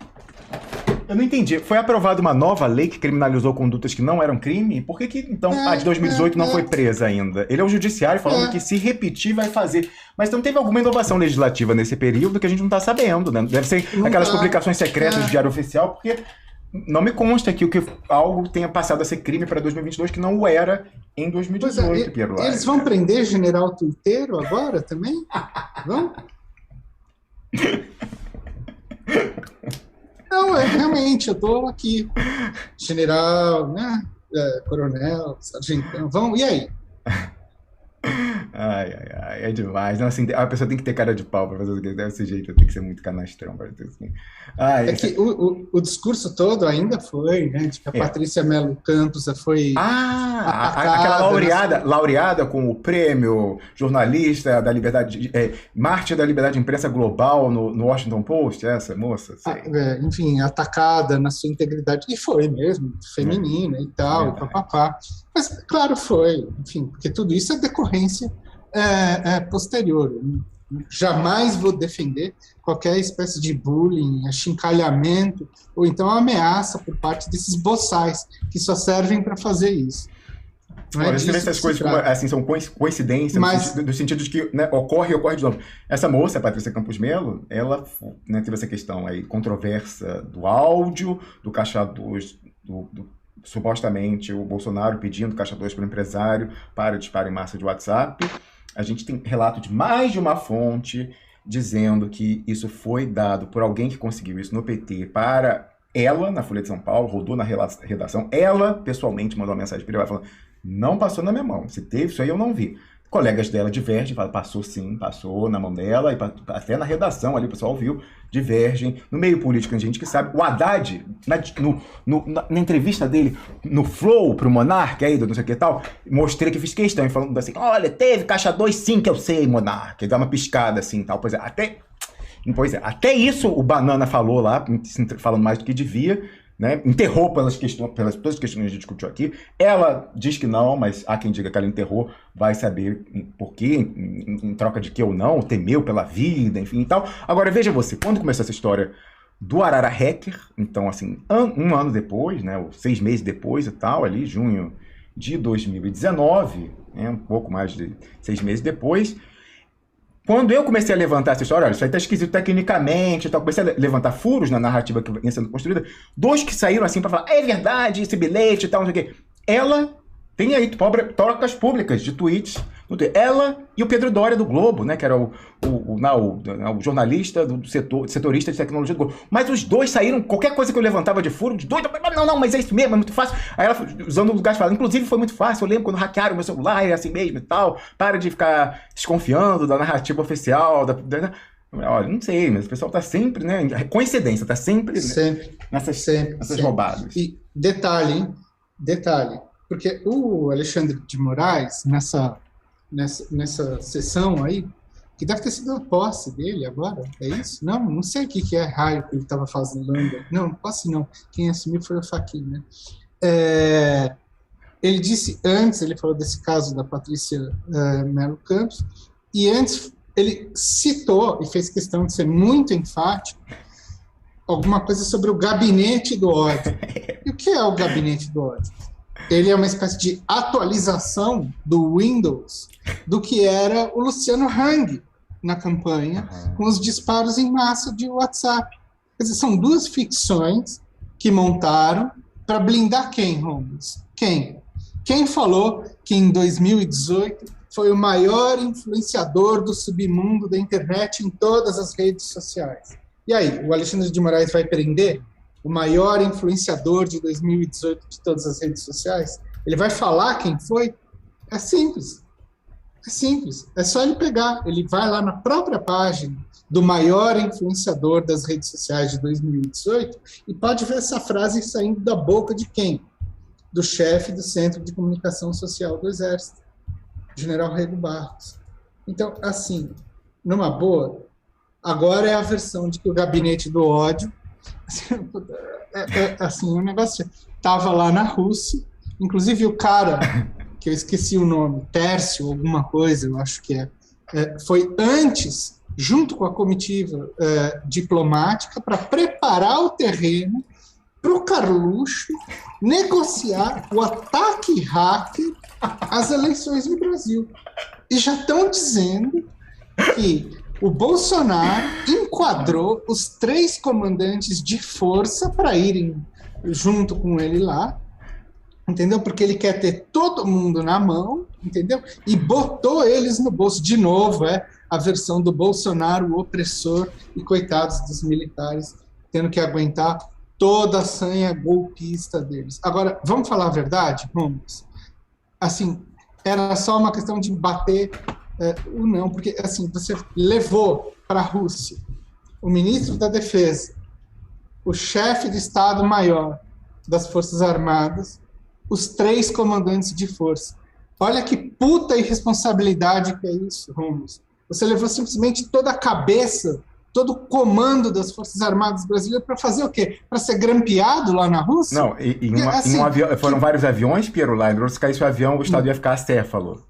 Eu não entendi. Foi aprovada uma nova lei que criminalizou condutas que não eram crime? Por que então a de 2018 não foi presa ainda? Ele é o judiciário falando que se repetir vai fazer. Mas não teve alguma inovação legislativa nesse período que a gente não está sabendo, né? Deve ser aquelas publicações secretas do Diário Oficial, porque não me consta que algo tenha passado a ser crime para 2022 que não o era em 2018, Piero Lara. Eles vão prender general tuiteiro agora também? Vão? Não, realmente, eu tô aqui. General, né? Coronel, sargentão, vão, e aí? Ai, é demais. Não, assim, a pessoa tem que ter cara de pau para fazer desse jeito, tem que ser muito canastrão para ter assim. Que o discurso todo ainda foi, né, de que a Patrícia Melo Campos foi aquela laureada com o prêmio jornalista da liberdade, mártir da liberdade de imprensa global no Washington Post, essa moça? Enfim, atacada na sua integridade, e foi mesmo, feminina e tal, papapá. Mas, claro, foi, enfim, porque tudo isso é decorrência posterior. Jamais vou defender qualquer espécie de bullying, achincalhamento, ou então ameaça por parte desses boçais, que só servem para fazer isso. Você vê essas coisas como, assim, são coincidências, no sentido de que, né, ocorre de novo. Essa moça, a Patrícia Campos Melo, ela, né, teve essa questão aí controversa do áudio, do Caixa 2, supostamente o Bolsonaro pedindo Caixa 2 para o empresário para disparo em massa de WhatsApp. A gente tem relato de mais de uma fonte dizendo que isso foi dado por alguém que conseguiu isso no PT para ela, na Folha de São Paulo, rodou na redação, ela pessoalmente mandou uma mensagem privada falando: não passou na minha mão, se teve isso aí eu não vi. Colegas dela divergem, falam: passou sim, passou na mão dela, e até na redação ali o pessoal viu, divergem. No meio político tem gente que sabe. O Haddad, na entrevista dele no Flow pro Monark, aí do não sei o que tal, mostrei que fiz questão, e falando assim: olha, teve Caixa 2 sim que eu sei, Monark. Dá uma piscada assim tal. Pois é, até isso o Banana falou lá, falando mais do que devia, né? Enterrou pelas todas as questões que a gente discutiu aqui. Ela diz que não, mas há quem diga que ela enterrou, vai saber por quê, em troca de que ou não, temeu pela vida, enfim e tal. Agora, veja você, quando começou essa história do Arara Hacker, então assim, um ano depois, né, ou 6 meses depois e tal, ali, junho de 2019, né, um pouco mais de 6 meses depois, quando eu comecei a levantar essa história, olha, isso aí tá esquisito tecnicamente e tal, comecei a levantar furos na narrativa que vinha sendo construída, 2 que saíram assim para falar: é verdade, esse bilhete e tal, não sei o quê. Ela Tem aí trocas públicas de tweets. Ela e o Pedro Doria do Globo, né? Que era o jornalista setorista de tecnologia do Globo. Mas os dois saíram, qualquer coisa que eu levantava de furo, os dois, não, mas é isso mesmo, é muito fácil. Aí ela, usando o lugar de fala, inclusive foi muito fácil, eu lembro quando hackearam meu celular, é assim mesmo e tal. Para de ficar desconfiando da narrativa oficial, olha, não sei, mas o pessoal tá sempre, né? Coincidência, tá sempre, sempre, né, nessas roubadas. E detalhe, hein? Detalhe, porque o Alexandre de Moraes, nessa sessão aí, que deve ter sido a posse dele agora, é isso? Não sei o que é raio que ele estava fazendo. Não, posse não. Quem assumiu foi o Fachin, né? Ele disse antes, ele falou desse caso da Patrícia Melo Campos, e antes ele citou, e fez questão de ser muito enfático, alguma coisa sobre o gabinete do ódio. E o que é o gabinete do ódio? Ele é uma espécie de atualização do Windows do que era o Luciano Hang na campanha, com os disparos em massa de WhatsApp. Quer dizer, são duas ficções que montaram para blindar quem, Holmes? Quem? Quem falou que em 2018 foi o maior influenciador do submundo da internet em todas as redes sociais? E aí, o Alexandre de Moraes vai prender o maior influenciador de 2018 de todas as redes sociais? Ele vai falar quem foi? É simples. É simples. É só ele pegar. Ele vai lá na própria página do maior influenciador das redes sociais de 2018 e pode ver essa frase saindo da boca de quem? Do chefe do Centro de Comunicação Social do Exército, General Rego Barros. Então, assim, numa boa, agora é a versão de que o gabinete do ódio, assim, o negócio estava lá na Rússia, inclusive o cara, que eu esqueci o nome, Tércio, alguma coisa, eu acho que foi antes, junto com a comitiva diplomática, para preparar o terreno para o Carluxo negociar o ataque hacker às eleições no Brasil. E já estão dizendo que o Bolsonaro enquadrou os 3 comandantes de força para irem junto com ele lá, entendeu? Porque ele quer ter todo mundo na mão, entendeu? E botou eles no bolso. De novo, a versão do Bolsonaro, o opressor, e coitados dos militares, tendo que aguentar toda a sanha golpista deles. Agora, vamos falar a verdade, vamos? Assim, era só uma questão de bater o não, porque assim, você levou para a Rússia o ministro da Defesa, o chefe de Estado-Maior das Forças Armadas, os 3 comandantes de força. Olha que puta irresponsabilidade que é isso, Ramos. Você levou simplesmente toda a cabeça, todo o comando das Forças Armadas brasileiras para fazer o quê? Para ser grampeado lá na Rússia? Não, em um avião, foram vários aviões, Piero Leindro. Se caísse o avião, o Estado ia ficar acéfalo.